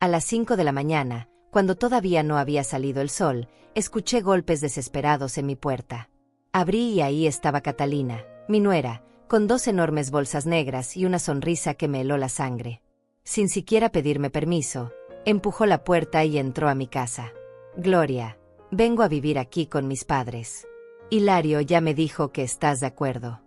A las 5 de la mañana, cuando todavía no había salido el sol, escuché golpes desesperados en mi puerta. Abrí y ahí estaba Catalina, mi nuera, con 2 enormes bolsas negras y una sonrisa que me heló la sangre. Sin siquiera pedirme permiso, empujó la puerta y entró a mi casa. Gloria, vengo a vivir aquí con mis padres. Hilario ya me dijo que estás de acuerdo.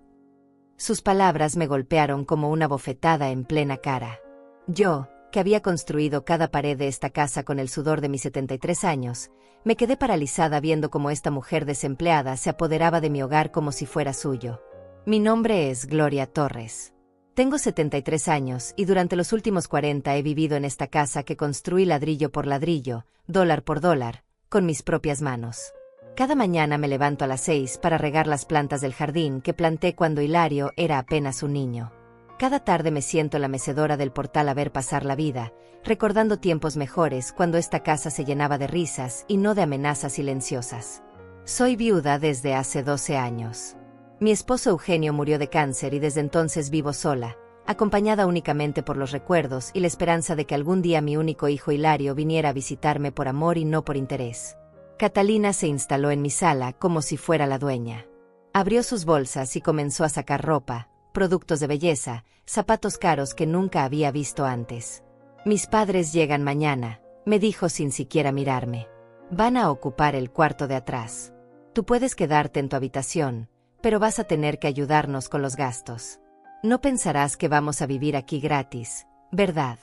Sus palabras me golpearon como una bofetada en plena cara. Yo, que había construido cada pared de esta casa con el sudor de mis 73 años, me quedé paralizada viendo cómo esta mujer desempleada se apoderaba de mi hogar como si fuera suyo. Mi nombre es Gloria Torres. Tengo 73 años y durante los últimos 40 he vivido en esta casa que construí ladrillo por ladrillo, dólar por dólar, con mis propias manos. Cada mañana me levanto a las 6 para regar las plantas del jardín que planté cuando Hilario era apenas un niño. Cada tarde me siento en la mecedora del portal a ver pasar la vida, recordando tiempos mejores cuando esta casa se llenaba de risas y no de amenazas silenciosas. Soy viuda desde hace 12 años. Mi esposo Eugenio murió de cáncer y desde entonces vivo sola, acompañada únicamente por los recuerdos y la esperanza de que algún día mi único hijo Hilario viniera a visitarme por amor y no por interés. Catalina se instaló en mi sala como si fuera la dueña. Abrió sus bolsas y comenzó a sacar ropa, productos de belleza, zapatos caros que nunca había visto antes. Mis padres llegan mañana, me dijo sin siquiera mirarme. Van a ocupar el cuarto de atrás. Tú puedes quedarte en tu habitación, pero vas a tener que ayudarnos con los gastos. No pensarás que vamos a vivir aquí gratis, ¿verdad?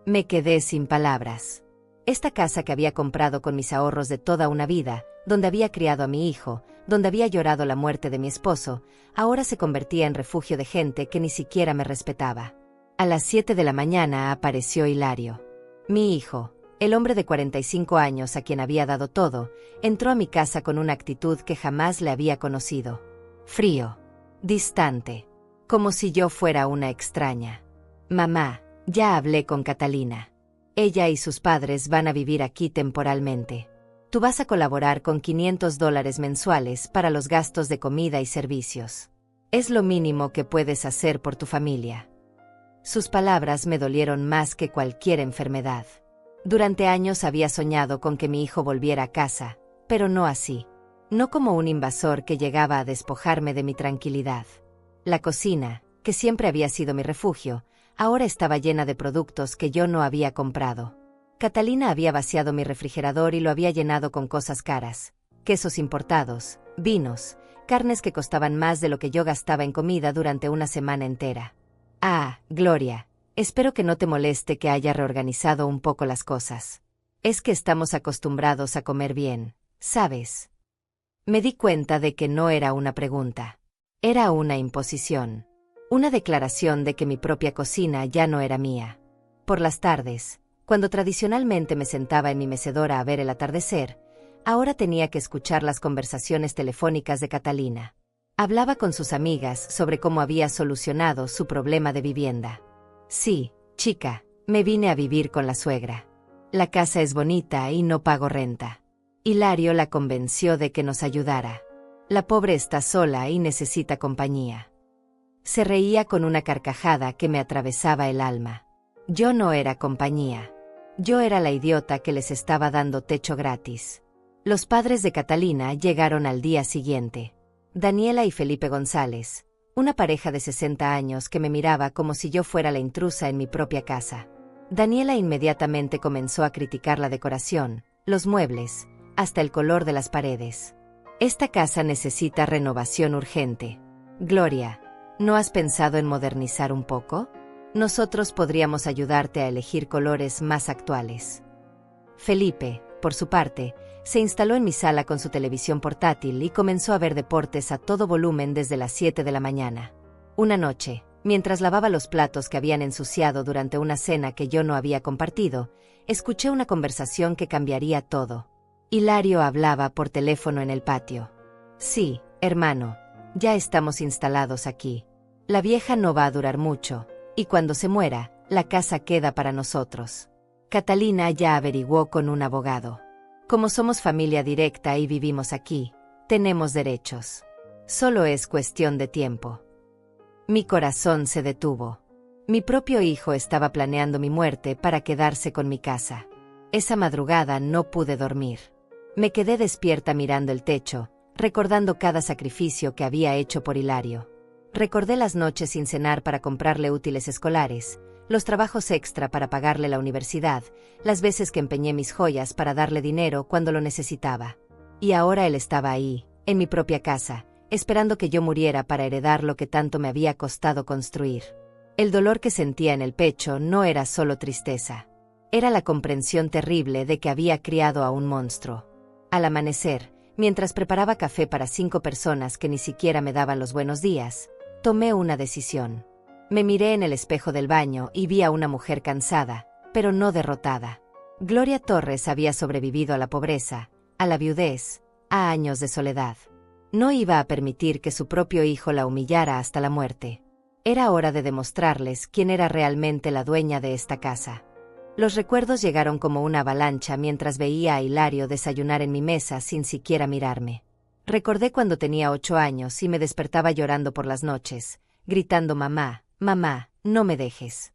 Me quedé sin palabras. Esta casa que había comprado con mis ahorros de toda una vida, donde había criado a mi hijo, donde había llorado la muerte de mi esposo, ahora se convertía en refugio de gente que ni siquiera me respetaba. A las 7 de la mañana apareció Hilario. Mi hijo, el hombre de 45 años a quien había dado todo, entró a mi casa con una actitud que jamás le había conocido. Frío, distante, como si yo fuera una extraña. Mamá, ya hablé con Catalina. Ella y sus padres van a vivir aquí temporalmente. Tú vas a colaborar con $500 mensuales para los gastos de comida y servicios. Es lo mínimo que puedes hacer por tu familia. Sus palabras me dolieron más que cualquier enfermedad. Durante años había soñado con que mi hijo volviera a casa, pero no así. No como un invasor que llegaba a despojarme de mi tranquilidad. La cocina, que siempre había sido mi refugio, ahora estaba llena de productos que yo no había comprado. Catalina había vaciado mi refrigerador y lo había llenado con cosas caras, quesos importados, vinos, carnes que costaban más de lo que yo gastaba en comida durante una semana entera. Ah, Gloria, espero que no te moleste que haya reorganizado un poco las cosas. Es que estamos acostumbrados a comer bien, ¿sabes? Me di cuenta de que no era una pregunta. Era una imposición. Una declaración de que mi propia cocina ya no era mía. Por las tardes, cuando tradicionalmente me sentaba en mi mecedora a ver el atardecer, ahora tenía que escuchar las conversaciones telefónicas de Catalina. Hablaba con sus amigas sobre cómo había solucionado su problema de vivienda. Sí, chica, me vine a vivir con la suegra. La casa es bonita y no pago renta. Hilario la convenció de que nos ayudara. La pobre está sola y necesita compañía. Se reía con una carcajada que me atravesaba el alma. Yo no era compañía. Yo era la idiota que les estaba dando techo gratis. Los padres de Catalina llegaron al día siguiente. Daniela y Felipe González, una pareja de 60 años que me miraba como si yo fuera la intrusa en mi propia casa. Daniela inmediatamente comenzó a criticar la decoración, los muebles, hasta el color de las paredes. Esta casa necesita renovación urgente. Gloria, ¿no has pensado en modernizar un poco? Nosotros podríamos ayudarte a elegir colores más actuales. Felipe, por su parte, se instaló en mi sala con su televisión portátil y comenzó a ver deportes a todo volumen desde las 7 de la mañana. Una noche, mientras lavaba los platos que habían ensuciado durante una cena que yo no había compartido, escuché una conversación que cambiaría todo. Hilario hablaba por teléfono en el patio. Sí, hermano, ya estamos instalados aquí. La vieja no va a durar mucho, y cuando se muera, la casa queda para nosotros. Catalina ya averiguó con un abogado. Como somos familia directa y vivimos aquí, tenemos derechos. Solo es cuestión de tiempo. Mi corazón se detuvo. Mi propio hijo estaba planeando mi muerte para quedarse con mi casa. Esa madrugada no pude dormir. Me quedé despierta mirando el techo, recordando cada sacrificio que había hecho por Hilario. Recordé las noches sin cenar para comprarle útiles escolares, los trabajos extra para pagarle la universidad, las veces que empeñé mis joyas para darle dinero cuando lo necesitaba. Y ahora él estaba ahí, en mi propia casa, esperando que yo muriera para heredar lo que tanto me había costado construir. El dolor que sentía en el pecho no era solo tristeza. Era la comprensión terrible de que había criado a un monstruo. Al amanecer, mientras preparaba café para 5 personas que ni siquiera me daban los buenos días, tomé una decisión. Me miré en el espejo del baño y vi a una mujer cansada, pero no derrotada. Gloria Torres había sobrevivido a la pobreza, a la viudez, a años de soledad. No iba a permitir que su propio hijo la humillara hasta la muerte. Era hora de demostrarles quién era realmente la dueña de esta casa. Los recuerdos llegaron como una avalancha mientras veía a Hilario desayunar en mi mesa sin siquiera mirarme. Recordé cuando tenía 8 años y me despertaba llorando por las noches, gritando «Mamá, mamá, no me dejes».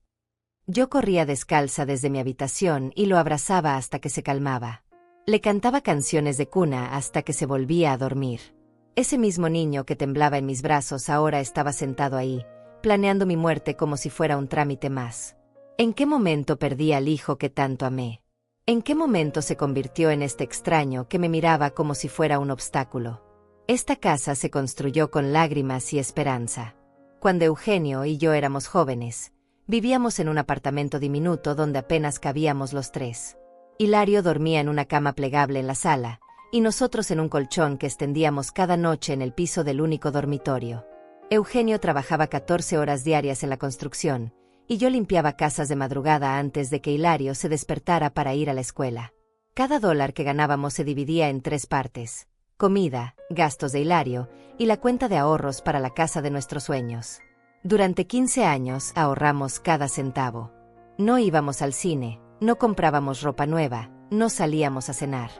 Yo corría descalza desde mi habitación y lo abrazaba hasta que se calmaba. Le cantaba canciones de cuna hasta que se volvía a dormir. Ese mismo niño que temblaba en mis brazos ahora estaba sentado ahí, planeando mi muerte como si fuera un trámite más. ¿En qué momento perdí al hijo que tanto amé? ¿En qué momento se convirtió en este extraño que me miraba como si fuera un obstáculo? Esta casa se construyó con lágrimas y esperanza. Cuando Eugenio y yo éramos jóvenes, vivíamos en un apartamento diminuto donde apenas cabíamos los 3. Hilario dormía en una cama plegable en la sala, y nosotros en un colchón que extendíamos cada noche en el piso del único dormitorio. Eugenio trabajaba 14 horas diarias en la construcción, y yo limpiaba casas de madrugada antes de que Hilario se despertara para ir a la escuela. Cada dólar que ganábamos se dividía en 3 partes: comida, gastos de Hilario, y la cuenta de ahorros para la casa de nuestros sueños. Durante 15 años ahorramos cada centavo. No íbamos al cine, no comprábamos ropa nueva, no salíamos a cenar.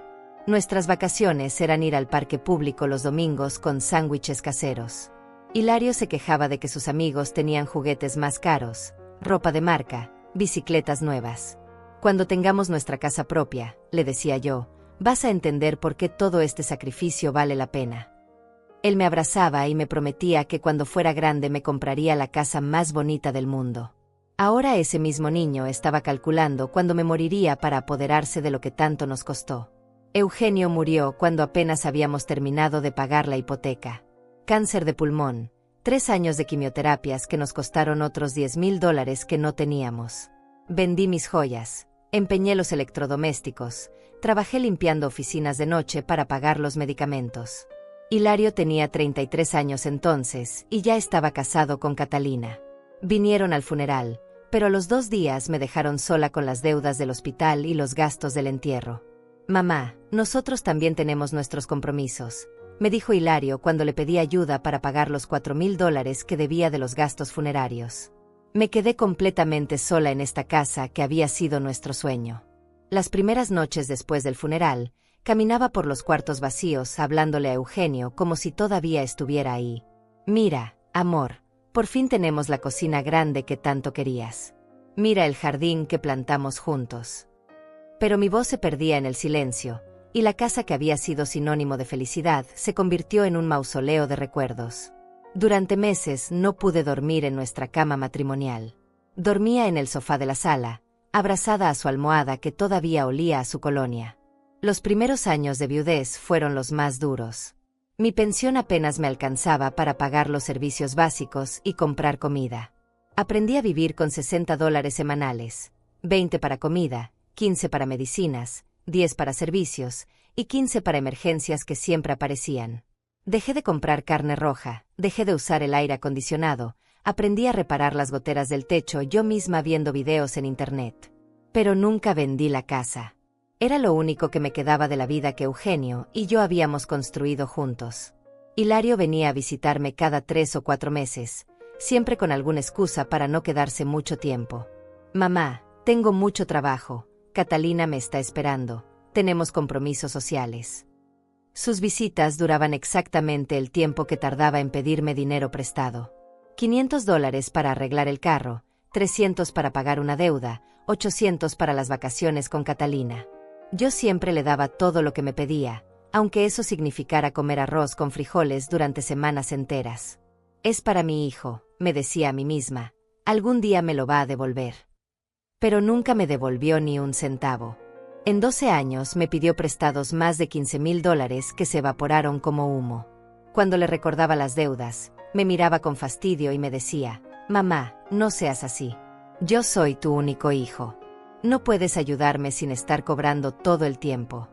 Nuestras vacaciones eran ir al parque público los domingos con sándwiches caseros. Hilario se quejaba de que sus amigos tenían juguetes más caros, ropa de marca, bicicletas nuevas. Cuando tengamos nuestra casa propia, le decía yo, vas a entender por qué todo este sacrificio vale la pena. Él me abrazaba y me prometía que cuando fuera grande me compraría la casa más bonita del mundo. Ahora ese mismo niño estaba calculando cuándo me moriría para apoderarse de lo que tanto nos costó. Eugenio murió cuando apenas habíamos terminado de pagar la hipoteca. Cáncer de pulmón, 3 años de quimioterapias que nos costaron otros $10,000 que no teníamos. Vendí mis joyas, empeñé los electrodomésticos, trabajé limpiando oficinas de noche para pagar los medicamentos. Hilario tenía 33 años entonces y ya estaba casado con Catalina. Vinieron al funeral, pero a los 2 días me dejaron sola con las deudas del hospital y los gastos del entierro. Mamá, nosotros también tenemos nuestros compromisos, me dijo Hilario cuando le pedí ayuda para pagar los $4,000 que debía de los gastos funerarios. Me quedé completamente sola en esta casa que había sido nuestro sueño. Las primeras noches después del funeral, caminaba por los cuartos vacíos hablándole a Eugenio como si todavía estuviera ahí. Mira, amor, por fin tenemos la cocina grande que tanto querías. Mira el jardín que plantamos juntos. Pero mi voz se perdía en el silencio, y la casa que había sido sinónimo de felicidad se convirtió en un mausoleo de recuerdos. Durante meses no pude dormir en nuestra cama matrimonial. Dormía en el sofá de la sala, abrazada a su almohada que todavía olía a su colonia. Los primeros años de viudez fueron los más duros. Mi pensión apenas me alcanzaba para pagar los servicios básicos y comprar comida. Aprendí a vivir con $60 semanales, 20 para comida, 15 para medicinas, 10 para servicios y 15 para emergencias que siempre aparecían. Dejé de comprar carne roja, dejé de usar el aire acondicionado, aprendí a reparar las goteras del techo yo misma viendo videos en internet. Pero nunca vendí la casa. Era lo único que me quedaba de la vida que Eugenio y yo habíamos construido juntos. Hilario venía a visitarme cada 3 o 4 meses, siempre con alguna excusa para no quedarse mucho tiempo. Mamá, tengo mucho trabajo, Catalina me está esperando, tenemos compromisos sociales. Sus visitas duraban exactamente el tiempo que tardaba en pedirme dinero prestado. $500 para arreglar el carro, 300 para pagar una deuda, 800 para las vacaciones con Catalina. Yo siempre le daba todo lo que me pedía, aunque eso significara comer arroz con frijoles durante semanas enteras. Es para mi hijo, me decía a mí misma, algún día me lo va a devolver. Pero nunca me devolvió ni un centavo. En 12 años me pidió prestados más de $15,000 que se evaporaron como humo. Cuando le recordaba las deudas, me miraba con fastidio y me decía, mamá, no seas así. Yo soy tu único hijo. No puedes ayudarme sin estar cobrando todo el tiempo.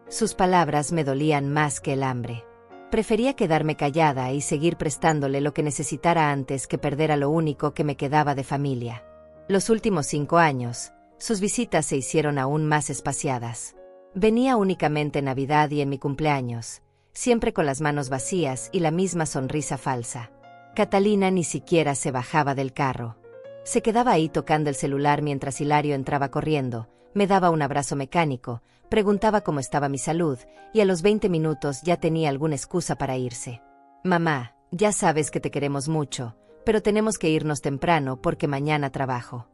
Sus palabras me dolían más que el hambre. Prefería quedarme callada y seguir prestándole lo que necesitara antes que perder a lo único que me quedaba de familia. Los últimos 5 años, sus visitas se hicieron aún más espaciadas. Venía únicamente en Navidad y en mi cumpleaños, siempre con las manos vacías y la misma sonrisa falsa. Catalina ni siquiera se bajaba del carro. Se quedaba ahí tocando el celular mientras Hilario entraba corriendo, me daba un abrazo mecánico, preguntaba cómo estaba mi salud, y a los 20 minutos ya tenía alguna excusa para irse. Mamá, ya sabes que te queremos mucho, pero tenemos que irnos temprano porque mañana trabajo.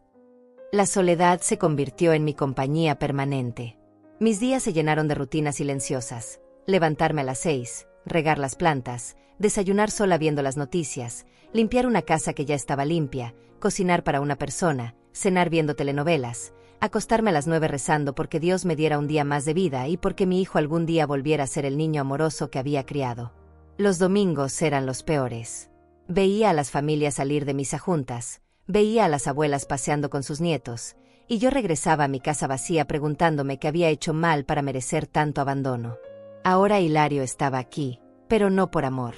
La soledad se convirtió en mi compañía permanente. Mis días se llenaron de rutinas silenciosas. Levantarme a las 6, regar las plantas, desayunar sola viendo las noticias, limpiar una casa que ya estaba limpia, cocinar para una persona, cenar viendo telenovelas, acostarme a las 9 rezando porque Dios me diera un día más de vida y porque mi hijo algún día volviera a ser el niño amoroso que había criado. Los domingos eran los peores. Veía a las familias salir de misa juntas, veía a las abuelas paseando con sus nietos, y yo regresaba a mi casa vacía preguntándome qué había hecho mal para merecer tanto abandono. Ahora Hilario estaba aquí, pero no por amor.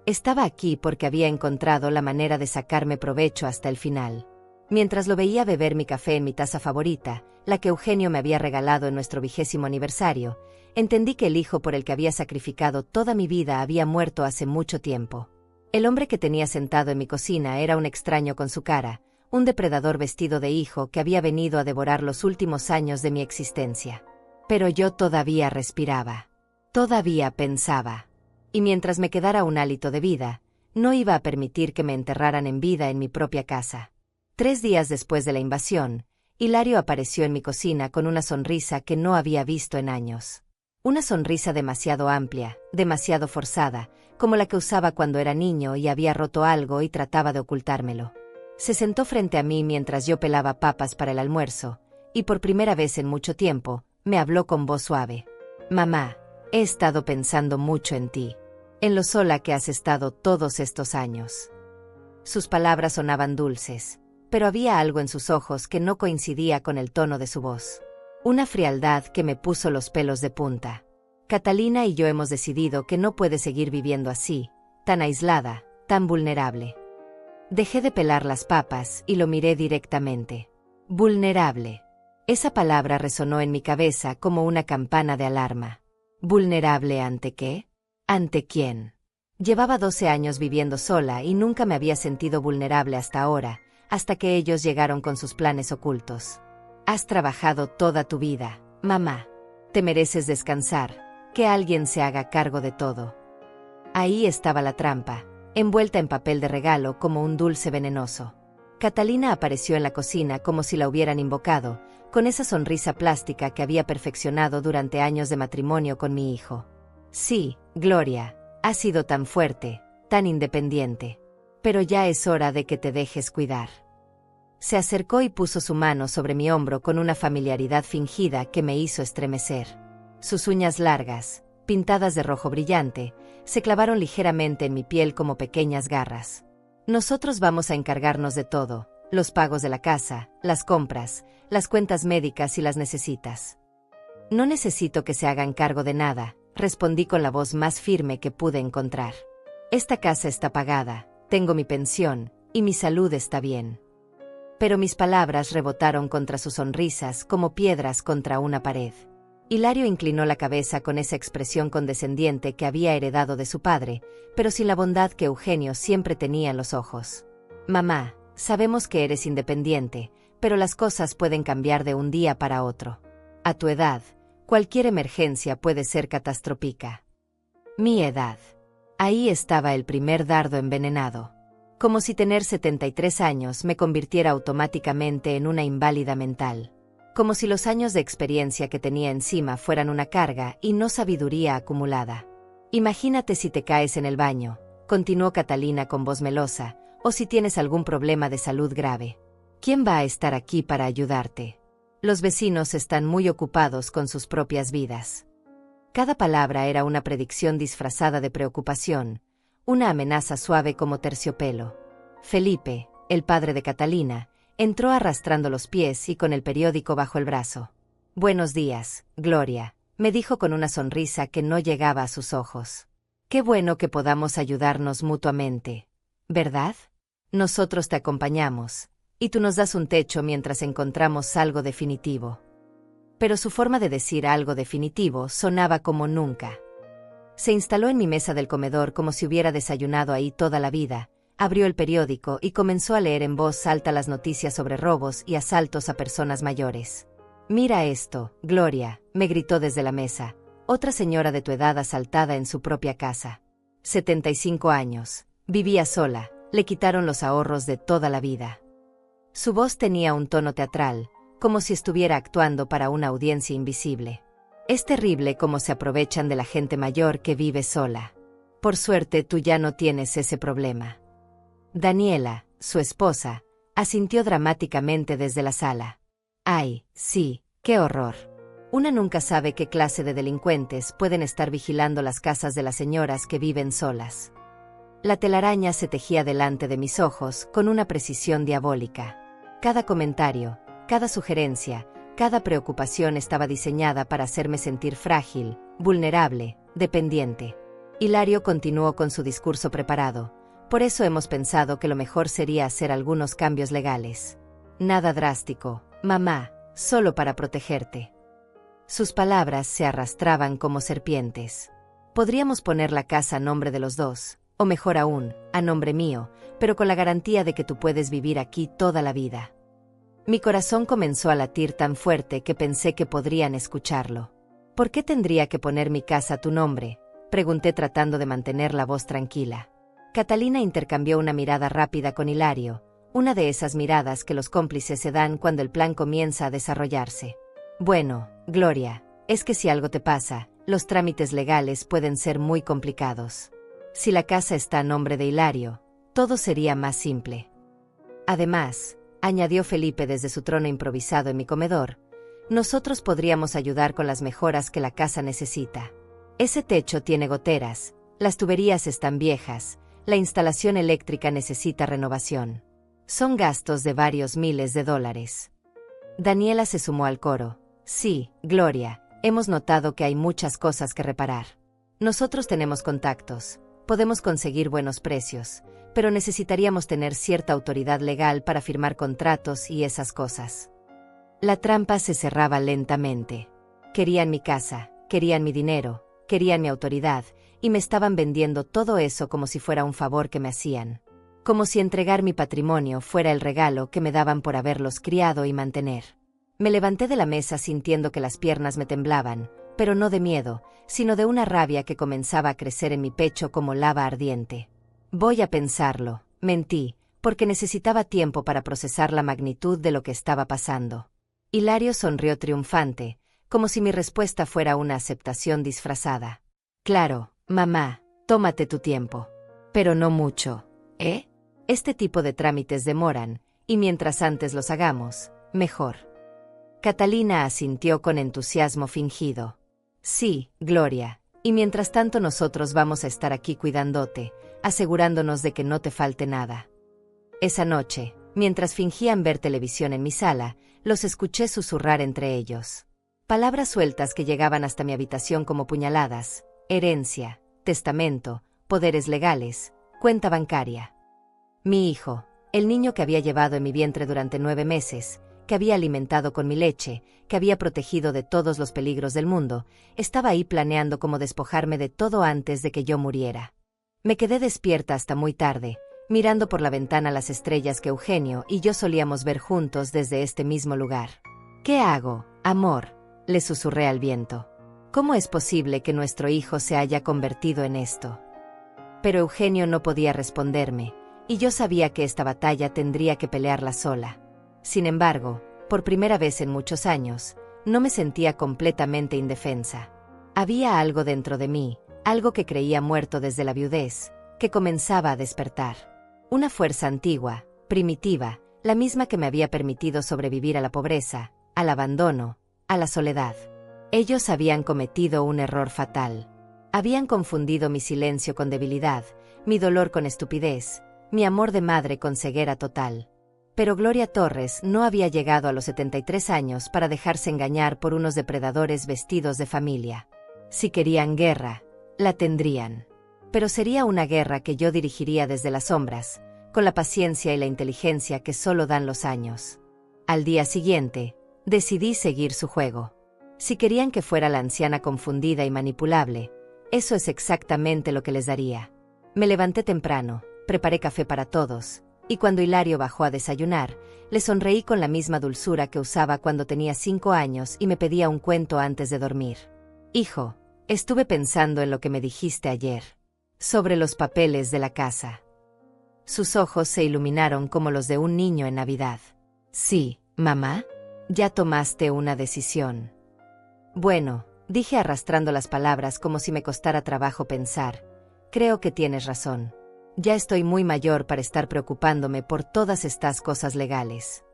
Estaba aquí porque había encontrado la manera de sacarme provecho hasta el final. Mientras lo veía beber mi café en mi taza favorita, la que Eugenio me había regalado en nuestro 20º aniversario, entendí que el hijo por el que había sacrificado toda mi vida había muerto hace mucho tiempo. El hombre que tenía sentado en mi cocina era un extraño con su cara, un depredador vestido de hijo que había venido a devorar los últimos años de mi existencia. Pero yo todavía respiraba. Todavía pensaba. Y mientras me quedara un hálito de vida, no iba a permitir que me enterraran en vida en mi propia casa. 3 días después de la invasión, Hilario apareció en mi cocina con una sonrisa que no había visto en años. Una sonrisa demasiado amplia, demasiado forzada, como la que usaba cuando era niño y había roto algo y trataba de ocultármelo. Se sentó frente a mí mientras yo pelaba papas para el almuerzo, y por primera vez en mucho tiempo, me habló con voz suave. Mamá, he estado pensando mucho en ti, en lo sola que has estado todos estos años. Sus palabras sonaban dulces, pero había algo en sus ojos que no coincidía con el tono de su voz. Una frialdad que me puso los pelos de punta. Catalina y yo hemos decidido que no puede seguir viviendo así, tan aislada, tan vulnerable. Dejé de pelar las papas y lo miré directamente. Vulnerable. Esa palabra resonó en mi cabeza como una campana de alarma. ¿Vulnerable ante qué? ¿Ante quién? Llevaba 12 años viviendo sola y nunca me había sentido vulnerable hasta ahora, hasta que ellos llegaron con sus planes ocultos. Has trabajado toda tu vida, mamá. Te mereces descansar, que alguien se haga cargo de todo. Ahí estaba la trampa, envuelta en papel de regalo como un dulce venenoso. Catalina apareció en la cocina como si la hubieran invocado, con esa sonrisa plástica que había perfeccionado durante años de matrimonio con mi hijo. Sí, Gloria, has sido tan fuerte, tan independiente. Pero ya es hora de que te dejes cuidar. Se acercó y puso su mano sobre mi hombro con una familiaridad fingida que me hizo estremecer. Sus uñas largas, pintadas de rojo brillante, se clavaron ligeramente en mi piel como pequeñas garras. Nosotros vamos a encargarnos de todo, los pagos de la casa, las compras, las cuentas médicas si las necesitas. No necesito que se hagan cargo de nada, respondí con la voz más firme que pude encontrar. Esta casa está pagada, tengo mi pensión, y mi salud está bien. Pero mis palabras rebotaron contra sus sonrisas como piedras contra una pared. Hilario inclinó la cabeza con esa expresión condescendiente que había heredado de su padre, pero sin la bondad que Eugenio siempre tenía en los ojos. Mamá, sabemos que eres independiente, pero las cosas pueden cambiar de un día para otro. A tu edad, cualquier emergencia puede ser catastrófica. Mi edad. Ahí estaba el primer dardo envenenado. Como si tener 73 años me convirtiera automáticamente en una inválida mental. Como si los años de experiencia que tenía encima fueran una carga y no sabiduría acumulada. Imagínate si te caes en el baño, continuó Catalina con voz melosa, o si tienes algún problema de salud grave. ¿Quién va a estar aquí para ayudarte? Los vecinos están muy ocupados con sus propias vidas. Cada palabra era una predicción disfrazada de preocupación, una amenaza suave como terciopelo. Felipe, el padre de Catalina, entró arrastrando los pies y con el periódico bajo el brazo. «Buenos días, Gloria», me dijo con una sonrisa que no llegaba a sus ojos. «Qué bueno que podamos ayudarnos mutuamente, ¿verdad? Nosotros te acompañamos, y tú nos das un techo mientras encontramos algo definitivo». Pero su forma de decir algo definitivo sonaba como nunca. Se instaló en mi mesa del comedor como si hubiera desayunado ahí toda la vida, abrió el periódico y comenzó a leer en voz alta las noticias sobre robos y asaltos a personas mayores. «Mira esto, Gloria», me gritó desde la mesa. «Otra señora de tu edad asaltada en su propia casa. 75 años. Vivía sola, le quitaron los ahorros de toda la vida». Su voz tenía un tono teatral, como si estuviera actuando para una audiencia invisible. «Es terrible cómo se aprovechan de la gente mayor que vive sola. Por suerte tú ya no tienes ese problema». Daniela, su esposa, asintió dramáticamente desde la sala. «Ay, sí, qué horror. Una nunca sabe qué clase de delincuentes pueden estar vigilando las casas de las señoras que viven solas». La telaraña se tejía delante de mis ojos con una precisión diabólica. Cada comentario, cada sugerencia, cada preocupación estaba diseñada para hacerme sentir frágil, vulnerable, dependiente. Hilario continuó con su discurso preparado. «Por eso hemos pensado que lo mejor sería hacer algunos cambios legales. Nada drástico, mamá, solo para protegerte». Sus palabras se arrastraban como serpientes. «Podríamos poner la casa a nombre de los dos, o mejor aún, a nombre mío, pero con la garantía de que tú puedes vivir aquí toda la vida». Mi corazón comenzó a latir tan fuerte que pensé que podrían escucharlo. «¿Por qué tendría que poner mi casa a tu nombre?», pregunté tratando de mantener la voz tranquila. Catalina intercambió una mirada rápida con Hilario, una de esas miradas que los cómplices se dan cuando el plan comienza a desarrollarse. «Bueno, Gloria, es que si algo te pasa, los trámites legales pueden ser muy complicados. Si la casa está a nombre de Hilario, todo sería más simple. Además», añadió Felipe desde su trono improvisado en mi comedor, «nosotros podríamos ayudar con las mejoras que la casa necesita. Ese techo tiene goteras, las tuberías están viejas, la instalación eléctrica necesita renovación. Son gastos de varios miles de dólares». Daniela se sumó al coro. «Sí, Gloria, hemos notado que hay muchas cosas que reparar. Nosotros tenemos contactos, podemos conseguir buenos precios, pero necesitaríamos tener cierta autoridad legal para firmar contratos y esas cosas». La trampa se cerraba lentamente. Querían mi casa, querían mi dinero, querían mi autoridad, y me estaban vendiendo todo eso como si fuera un favor que me hacían. Como si entregar mi patrimonio fuera el regalo que me daban por haberlos criado y mantener. Me levanté de la mesa sintiendo que las piernas me temblaban, pero no de miedo, sino de una rabia que comenzaba a crecer en mi pecho como lava ardiente. «Voy a pensarlo», mentí, porque necesitaba tiempo para procesar la magnitud de lo que estaba pasando. Hilario sonrió triunfante, como si mi respuesta fuera una aceptación disfrazada. «Claro, mamá, tómate tu tiempo. Pero no mucho, ¿eh? Este tipo de trámites demoran, y mientras antes los hagamos, mejor». Catalina asintió con entusiasmo fingido. «Sí, Gloria, y mientras tanto nosotros vamos a estar aquí cuidándote, asegurándonos de que no te falte nada». Esa noche, mientras fingían ver televisión en mi sala, los escuché susurrar entre ellos. Palabras sueltas que llegaban hasta mi habitación como puñaladas: herencia, testamento, poderes legales, cuenta bancaria. Mi hijo, el niño que había llevado en mi vientre durante 9 meses, que había alimentado con mi leche, que había protegido de todos los peligros del mundo, estaba ahí planeando cómo despojarme de todo antes de que yo muriera. Me quedé despierta hasta muy tarde, mirando por la ventana las estrellas que Eugenio y yo solíamos ver juntos desde este mismo lugar. «¿Qué hago, amor?», le susurré al viento. «¿Cómo es posible que nuestro hijo se haya convertido en esto?». Pero Eugenio no podía responderme, y yo sabía que esta batalla tendría que pelearla sola. Sin embargo, por primera vez en muchos años, no me sentía completamente indefensa. Había algo dentro de mí, algo que creía muerto desde la viudez, que comenzaba a despertar. Una fuerza antigua, primitiva, la misma que me había permitido sobrevivir a la pobreza, al abandono, a la soledad. Ellos habían cometido un error fatal. Habían confundido mi silencio con debilidad, mi dolor con estupidez, mi amor de madre con ceguera total. Pero Gloria Torres no había llegado a los 73 años para dejarse engañar por unos depredadores vestidos de familia. Si querían guerra, la tendrían. Pero sería una guerra que yo dirigiría desde las sombras, con la paciencia y la inteligencia que solo dan los años. Al día siguiente, decidí seguir su juego. Si querían que fuera la anciana confundida y manipulable, eso es exactamente lo que les daría. Me levanté temprano, preparé café para todos, y cuando Hilario bajó a desayunar, le sonreí con la misma dulzura que usaba cuando tenía 5 años y me pedía un cuento antes de dormir. Hijo, estuve pensando en lo que me dijiste ayer, sobre los papeles de la casa. Sus ojos se iluminaron como los de un niño en Navidad. Sí, mamá, ya tomaste una decisión. Bueno, dije arrastrando las palabras como si me costara trabajo pensar. Creo que tienes razón. Ya estoy muy mayor para estar preocupándome por todas estas cosas legales.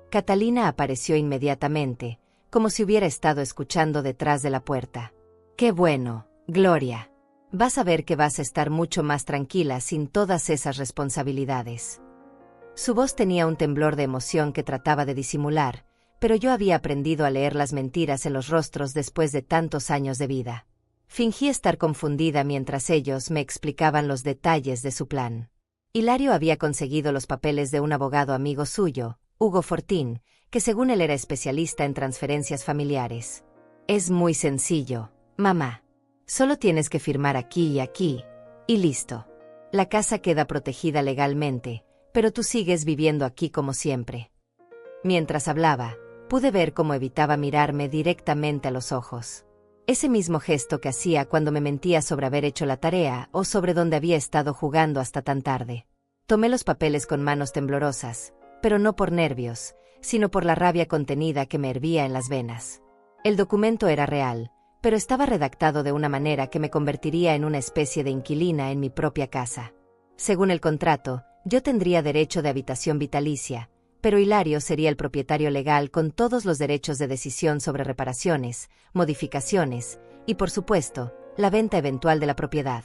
Catalina apareció inmediatamente, como si hubiera estado escuchando detrás de la puerta. ¡Qué bueno, Gloria! Vas a ver que vas a estar mucho más tranquila sin todas esas responsabilidades. Su voz tenía un temblor de emoción que trataba de disimular, pero yo había aprendido a leer las mentiras en los rostros después de tantos años de vida. Fingí estar confundida mientras ellos me explicaban los detalles de su plan. Hilario había conseguido los papeles de un abogado amigo suyo, Hugo Fortín, que según él era especialista en transferencias familiares. Es muy sencillo, mamá. Solo tienes que firmar aquí y aquí, y listo. La casa queda protegida legalmente, pero tú sigues viviendo aquí como siempre. Mientras hablaba, pude ver cómo evitaba mirarme directamente a los ojos. Ese mismo gesto que hacía cuando me mentía sobre haber hecho la tarea o sobre dónde había estado jugando hasta tan tarde. Tomé los papeles con manos temblorosas, pero no por nervios, sino por la rabia contenida que me hervía en las venas. El documento era real, pero estaba redactado de una manera que me convertiría en una especie de inquilina en mi propia casa. Según el contrato, yo tendría derecho de habitación vitalicia, pero Hilario sería el propietario legal con todos los derechos de decisión sobre reparaciones, modificaciones y, por supuesto, la venta eventual de la propiedad.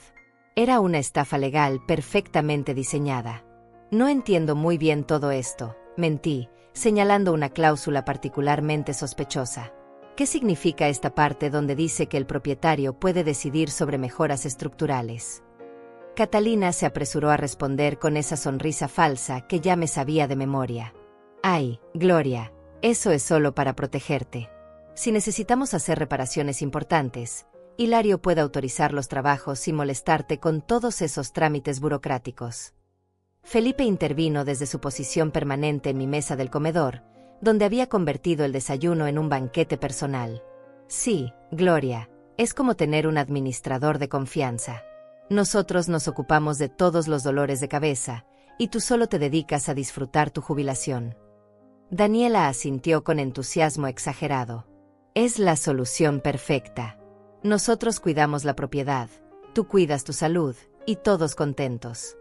Era una estafa legal perfectamente diseñada. No entiendo muy bien todo esto, mentí, señalando una cláusula particularmente sospechosa. ¿Qué significa esta parte donde dice que el propietario puede decidir sobre mejoras estructurales? Catalina se apresuró a responder con esa sonrisa falsa que ya me sabía de memoria. Ay, Gloria, eso es solo para protegerte. Si necesitamos hacer reparaciones importantes, Hilario puede autorizar los trabajos sin molestarte con todos esos trámites burocráticos. Felipe intervino desde su posición permanente en mi mesa del comedor, donde había convertido el desayuno en un banquete personal. Sí, Gloria, es como tener un administrador de confianza. Nosotros nos ocupamos de todos los dolores de cabeza, y tú solo te dedicas a disfrutar tu jubilación. Daniela asintió con entusiasmo exagerado. Es la solución perfecta. Nosotros cuidamos la propiedad, tú cuidas tu salud, y todos contentos.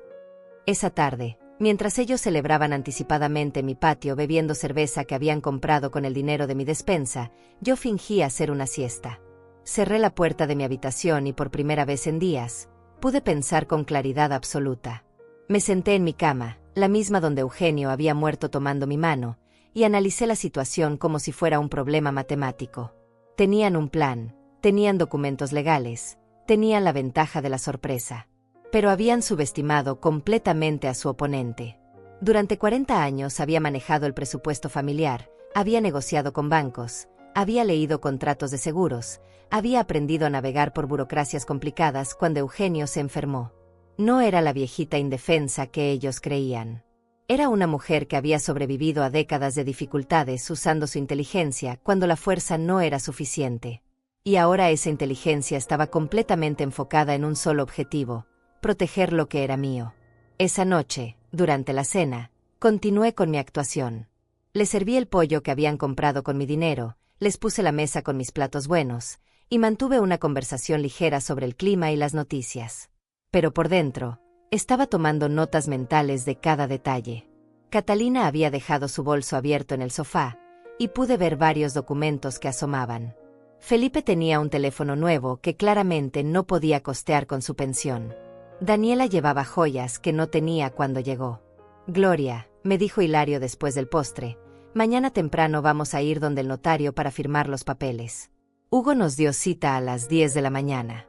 Esa tarde, mientras ellos celebraban anticipadamente en mi patio bebiendo cerveza que habían comprado con el dinero de mi despensa, yo fingí hacer una siesta. Cerré la puerta de mi habitación y por primera vez en días, pude pensar con claridad absoluta. Me senté en mi cama, la misma donde Eugenio había muerto tomando mi mano, y analicé la situación como si fuera un problema matemático. Tenían un plan, tenían documentos legales, tenían la ventaja de la sorpresa. Pero habían subestimado completamente a su oponente. Durante 40 años había manejado el presupuesto familiar, había negociado con bancos, había leído contratos de seguros, había aprendido a navegar por burocracias complicadas cuando Eugenio se enfermó. No era la viejita indefensa que ellos creían. Era una mujer que había sobrevivido a décadas de dificultades usando su inteligencia cuando la fuerza no era suficiente. Y ahora esa inteligencia estaba completamente enfocada en un solo objetivo: proteger lo que era mío. Esa noche, Durante la cena, continué con mi actuación. Les serví el pollo que habían comprado con mi dinero, les puse la mesa con mis platos buenos, y mantuve una conversación ligera sobre el clima y las noticias. Pero por dentro, estaba tomando notas mentales de cada detalle. Catalina había dejado su bolso abierto en el sofá, y pude ver varios documentos que asomaban. Felipe tenía un teléfono nuevo que claramente no podía costear con su pensión. Daniela llevaba joyas que no tenía cuando llegó. Gloria, me dijo Hilario después del postre, mañana temprano vamos a ir donde el notario para firmar los papeles. Hugo nos dio cita a las 10 de la mañana.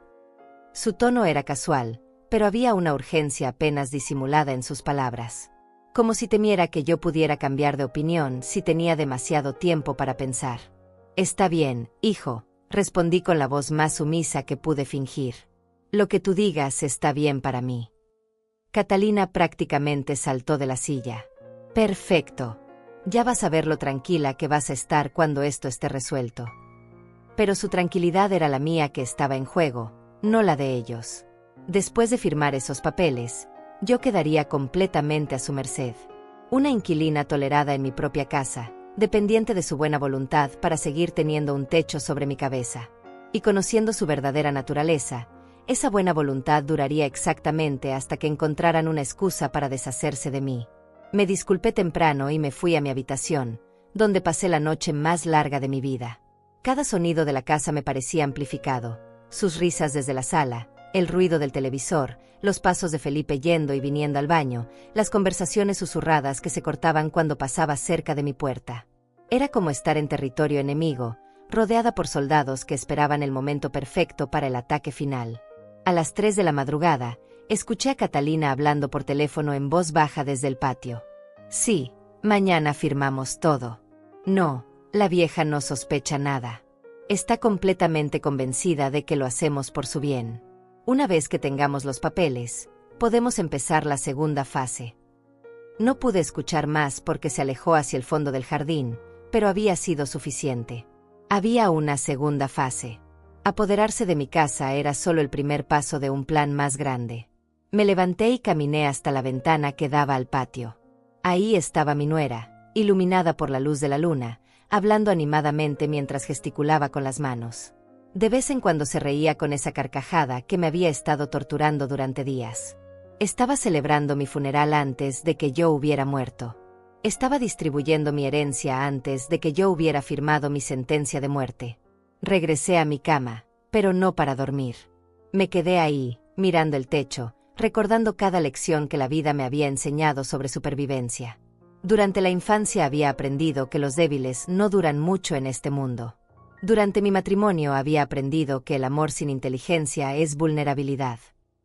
Su tono era casual, pero había una urgencia apenas disimulada en sus palabras. Como si temiera que yo pudiera cambiar de opinión si tenía demasiado tiempo para pensar. Está bien, hijo, respondí con la voz más sumisa que pude fingir. Lo que tú digas está bien para mí. Catalina prácticamente saltó de la silla. Perfecto. Ya vas a ver lo tranquila que vas a estar cuando esto esté resuelto. Pero su tranquilidad era la mía que estaba en juego, no la de ellos. Después de firmar esos papeles, yo quedaría completamente a su merced. Una inquilina tolerada en mi propia casa, dependiente de su buena voluntad para seguir teniendo un techo sobre mi cabeza. Y conociendo su verdadera naturaleza, esa buena voluntad duraría exactamente hasta que encontraran una excusa para deshacerse de mí. Me disculpé temprano y me fui a mi habitación, donde pasé la noche más larga de mi vida. Cada sonido de la casa me parecía amplificado, sus risas desde la sala, el ruido del televisor, los pasos de Felipe yendo y viniendo al baño, las conversaciones susurradas que se cortaban cuando pasaba cerca de mi puerta. Era como estar en territorio enemigo, rodeada por soldados que esperaban el momento perfecto para el ataque final. A las 3 de la madrugada, escuché a Catalina hablando por teléfono en voz baja desde el patio. Sí, mañana firmamos todo. No, la vieja no sospecha nada. Está completamente convencida de que lo hacemos por su bien. Una vez que tengamos los papeles, podemos empezar la segunda fase. No pude escuchar más porque se alejó hacia el fondo del jardín, pero había sido suficiente. Había una segunda fase. Apoderarse de mi casa era solo el primer paso de un plan más grande. Me levanté y caminé hasta la ventana que daba al patio. Ahí estaba mi nuera, iluminada por la luz de la luna, hablando animadamente mientras gesticulaba con las manos. De vez en cuando se reía con esa carcajada que me había estado torturando durante días. Estaba celebrando mi funeral antes de que yo hubiera muerto. Estaba distribuyendo mi herencia antes de que yo hubiera firmado mi sentencia de muerte. Regresé a mi cama, pero no para dormir. Me quedé ahí, mirando el techo, recordando cada lección que la vida me había enseñado sobre supervivencia. Durante la infancia había aprendido que los débiles no duran mucho en este mundo. Durante mi matrimonio había aprendido que el amor sin inteligencia es vulnerabilidad.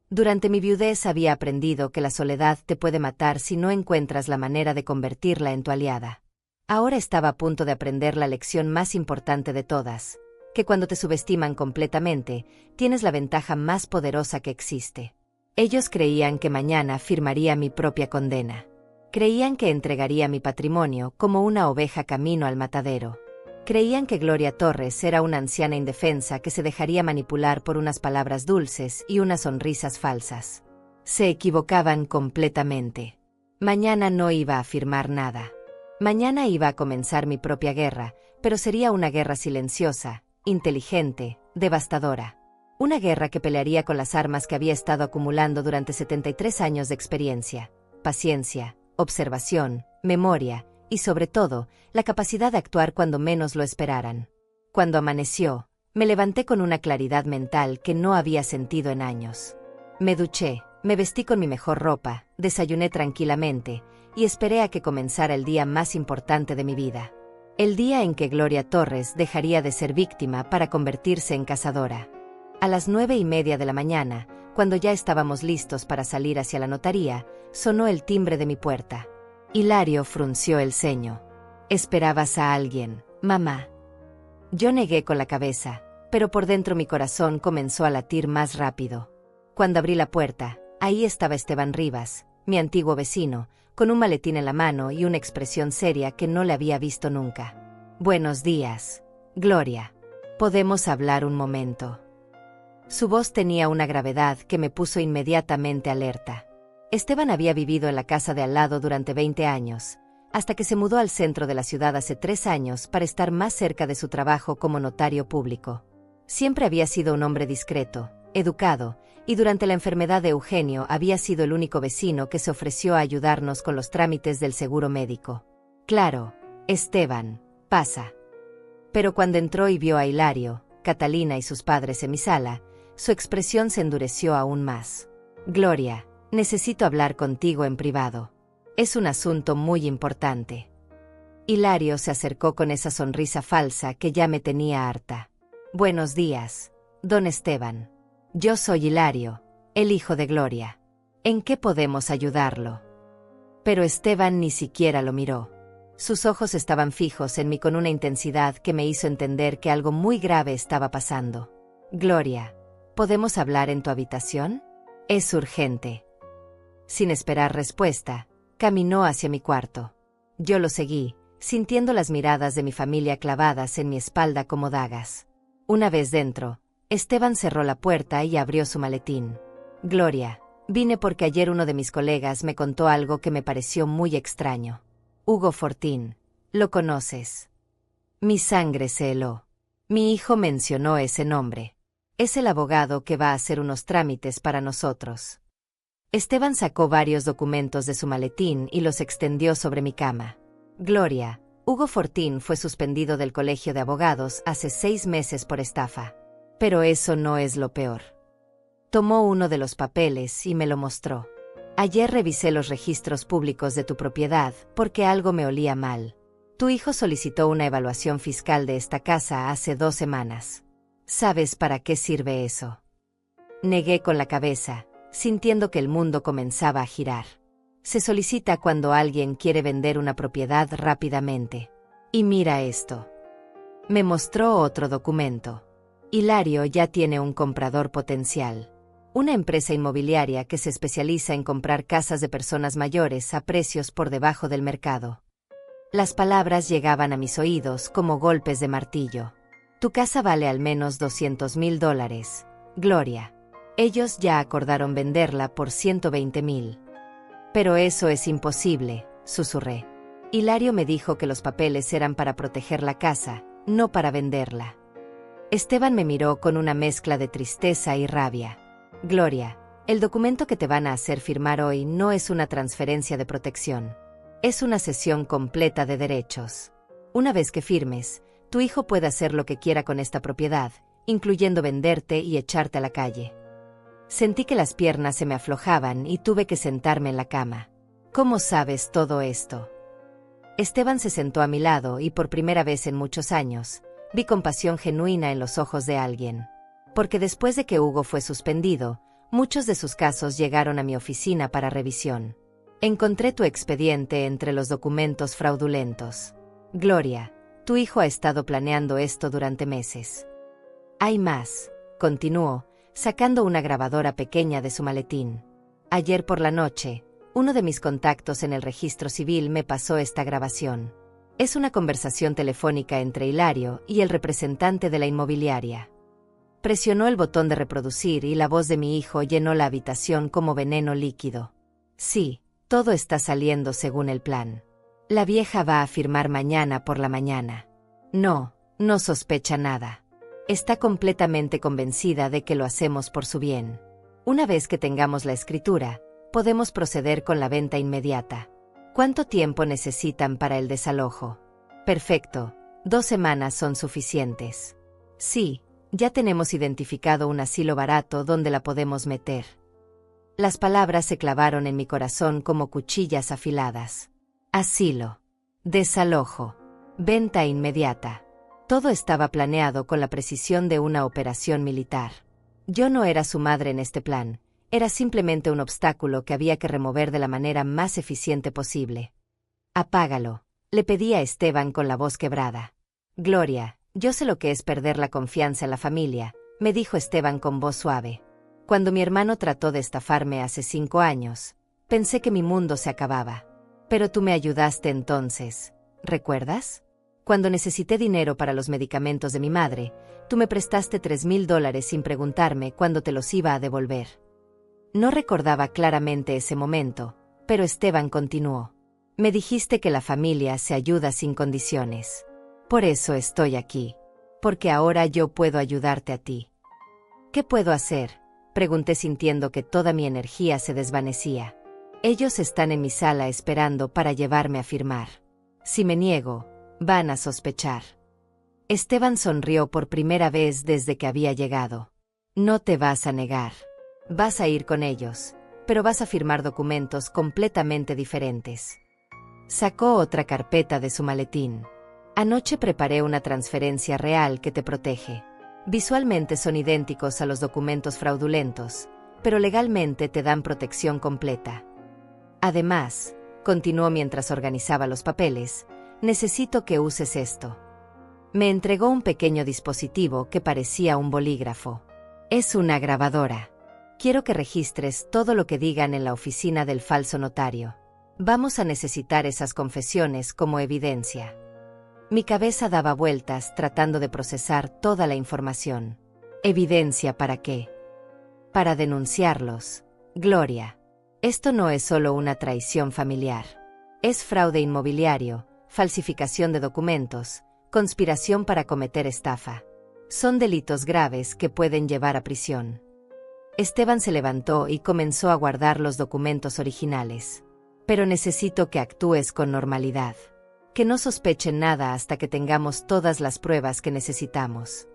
Durante mi viudez había aprendido que la soledad te puede matar si no encuentras la manera de convertirla en tu aliada. Ahora estaba a punto de aprender la lección más importante de todas, que cuando te subestiman completamente, tienes la ventaja más poderosa que existe. Ellos creían que mañana firmaría mi propia condena. Creían que entregaría mi patrimonio como una oveja camino al matadero. Creían que Gloria Torres era una anciana indefensa que se dejaría manipular por unas palabras dulces y unas sonrisas falsas. Se equivocaban completamente. Mañana no iba a firmar nada. Mañana iba a comenzar mi propia guerra, pero sería una guerra silenciosa, inteligente, devastadora. Una guerra que pelearía con las armas que había estado acumulando durante 73 años de experiencia, paciencia, observación, memoria, y sobre todo, la capacidad de actuar cuando menos lo esperaran. Cuando amaneció, me levanté con una claridad mental que no había sentido en años. Me duché, me vestí con mi mejor ropa, desayuné tranquilamente, y esperé a que comenzara el día más importante de mi vida. El día en que Gloria Torres dejaría de ser víctima para convertirse en cazadora. A las 9:30 de la mañana, cuando ya estábamos listos para salir hacia la notaría, sonó el timbre de mi puerta. Hilario frunció el ceño. «¿Esperabas a alguien, mamá?» Yo negué con la cabeza, pero por dentro mi corazón comenzó a latir más rápido. Cuando abrí la puerta, ahí estaba Esteban Rivas, mi antiguo vecino, con un maletín en la mano y una expresión seria que no le había visto nunca. «Buenos días, Gloria. ¿Podemos hablar un momento?» Su voz tenía una gravedad que me puso inmediatamente alerta. Esteban había vivido en la casa de al lado durante 20 años, hasta que se mudó al centro de la ciudad hace 3 años para estar más cerca de su trabajo como notario público. Siempre había sido un hombre discreto, educado, y durante la enfermedad de Eugenio había sido el único vecino que se ofreció a ayudarnos con los trámites del seguro médico. Claro, Esteban, pasa. Pero cuando entró y vio a Hilario, Catalina y sus padres en mi sala, su expresión se endureció aún más. Gloria, necesito hablar contigo en privado. Es un asunto muy importante. Hilario se acercó con esa sonrisa falsa que ya me tenía harta. Buenos días, don Esteban. Yo soy Hilario, el hijo de Gloria. ¿En qué podemos ayudarlo? Pero Esteban ni siquiera lo miró. Sus ojos estaban fijos en mí con una intensidad que me hizo entender que algo muy grave estaba pasando. Gloria, ¿podemos hablar en tu habitación? Es urgente. Sin esperar respuesta, caminó hacia mi cuarto. Yo lo seguí, sintiendo las miradas de mi familia clavadas en mi espalda como dagas. Una vez dentro, Esteban cerró la puerta y abrió su maletín. Gloria, vine porque ayer uno de mis colegas me contó algo que me pareció muy extraño. Hugo Fortín, ¿lo conoces? Mi sangre se heló. Mi hijo mencionó ese nombre. Es el abogado que va a hacer unos trámites para nosotros. Esteban sacó varios documentos de su maletín y los extendió sobre mi cama. Gloria, Hugo Fortín fue suspendido del colegio de abogados hace 6 meses por estafa. Pero eso no es lo peor. Tomó uno de los papeles y me lo mostró. Ayer revisé los registros públicos de tu propiedad porque algo me olía mal. Tu hijo solicitó una evaluación fiscal de esta casa hace 2 semanas. ¿Sabes para qué sirve eso? Negué con la cabeza, sintiendo que el mundo comenzaba a girar. Se solicita cuando alguien quiere vender una propiedad rápidamente. Y mira esto. Me mostró otro documento. Hilario ya tiene un comprador potencial. Una empresa inmobiliaria que se especializa en comprar casas de personas mayores a precios por debajo del mercado. Las palabras llegaban a mis oídos como golpes de martillo. Tu casa vale al menos $200,000, Gloria. Ellos ya acordaron venderla por $120,000. Pero eso es imposible, susurré. Hilario me dijo que los papeles eran para proteger la casa, no para venderla. Esteban me miró con una mezcla de tristeza y rabia. Gloria, el documento que te van a hacer firmar hoy no es una transferencia de protección. Es una cesión completa de derechos. Una vez que firmes, tu hijo puede hacer lo que quiera con esta propiedad, incluyendo venderte y echarte a la calle. Sentí que las piernas se me aflojaban y tuve que sentarme en la cama. ¿Cómo sabes todo esto? Esteban se sentó a mi lado y por primera vez en muchos años, vi compasión genuina en los ojos de alguien. Porque después de que Hugo fue suspendido, muchos de sus casos llegaron a mi oficina para revisión. Encontré tu expediente entre los documentos fraudulentos. Gloria, tu hijo ha estado planeando esto durante meses. Hay más, continuó, sacando una grabadora pequeña de su maletín. Ayer por la noche, uno de mis contactos en el registro civil me pasó esta grabación. Es una conversación telefónica entre Hilario y el representante de la inmobiliaria. Presionó el botón de reproducir y la voz de mi hijo llenó la habitación como veneno líquido. Sí, todo está saliendo según el plan. La vieja va a firmar mañana por la mañana. No sospecha nada. Está completamente convencida de que lo hacemos por su bien. Una vez que tengamos la escritura, podemos proceder con la venta inmediata. ¿Cuánto tiempo necesitan para el desalojo? Perfecto, 2 semanas son suficientes. Sí, ya tenemos identificado un asilo barato donde la podemos meter. Las palabras se clavaron en mi corazón como cuchillas afiladas. Asilo. Desalojo. Venta inmediata. Todo estaba planeado con la precisión de una operación militar. Yo no era su madre en este plan. Era simplemente un obstáculo que había que remover de la manera más eficiente posible. Apágalo, le pedí a Esteban con la voz quebrada. Gloria, yo sé lo que es perder la confianza en la familia, me dijo Esteban con voz suave. Cuando mi hermano trató de estafarme hace 5 años, pensé que mi mundo se acababa. Pero tú me ayudaste entonces, ¿recuerdas? Cuando necesité dinero para los medicamentos de mi madre, tú me prestaste $3,000 sin preguntarme cuándo te los iba a devolver. No recordaba claramente ese momento, pero Esteban continuó. Me dijiste que la familia se ayuda sin condiciones. Por eso estoy aquí. Porque ahora yo puedo ayudarte a ti. ¿Qué puedo hacer?, pregunté sintiendo que toda mi energía se desvanecía. Ellos están en mi sala esperando para llevarme a firmar. Si me niego, van a sospechar. Esteban sonrió por primera vez desde que había llegado. No te vas a negar. Vas a ir con ellos, pero vas a firmar documentos completamente diferentes. Sacó otra carpeta de su maletín. Anoche preparé una transferencia real que te protege. Visualmente son idénticos a los documentos fraudulentos, pero legalmente te dan protección completa. Además, continuó mientras organizaba los papeles, necesito que uses esto. Me entregó un pequeño dispositivo que parecía un bolígrafo. Es una grabadora. Quiero que registres todo lo que digan en la oficina del falso notario. Vamos a necesitar esas confesiones como evidencia. Mi cabeza daba vueltas tratando de procesar toda la información. ¿Evidencia para qué? Para denunciarlos. Gloria. Esto no es solo una traición familiar. Es fraude inmobiliario, falsificación de documentos, conspiración para cometer estafa. Son delitos graves que pueden llevar a prisión. Esteban se levantó y comenzó a guardar los documentos originales. Pero necesito que actúes con normalidad. Que no sospechen nada hasta que tengamos todas las pruebas que necesitamos.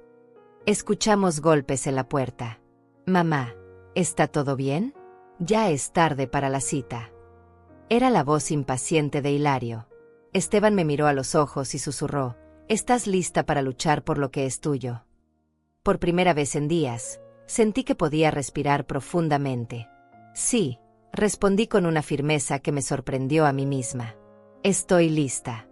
Escuchamos golpes en la puerta. Mamá, ¿está todo bien? Ya es tarde para la cita. Era la voz impaciente de Hilario. Esteban me miró a los ojos y susurró, ¿estás lista para luchar por lo que es tuyo? Por primera vez en días, sentí que podía respirar profundamente. Sí, respondí con una firmeza que me sorprendió a mí misma. Estoy lista.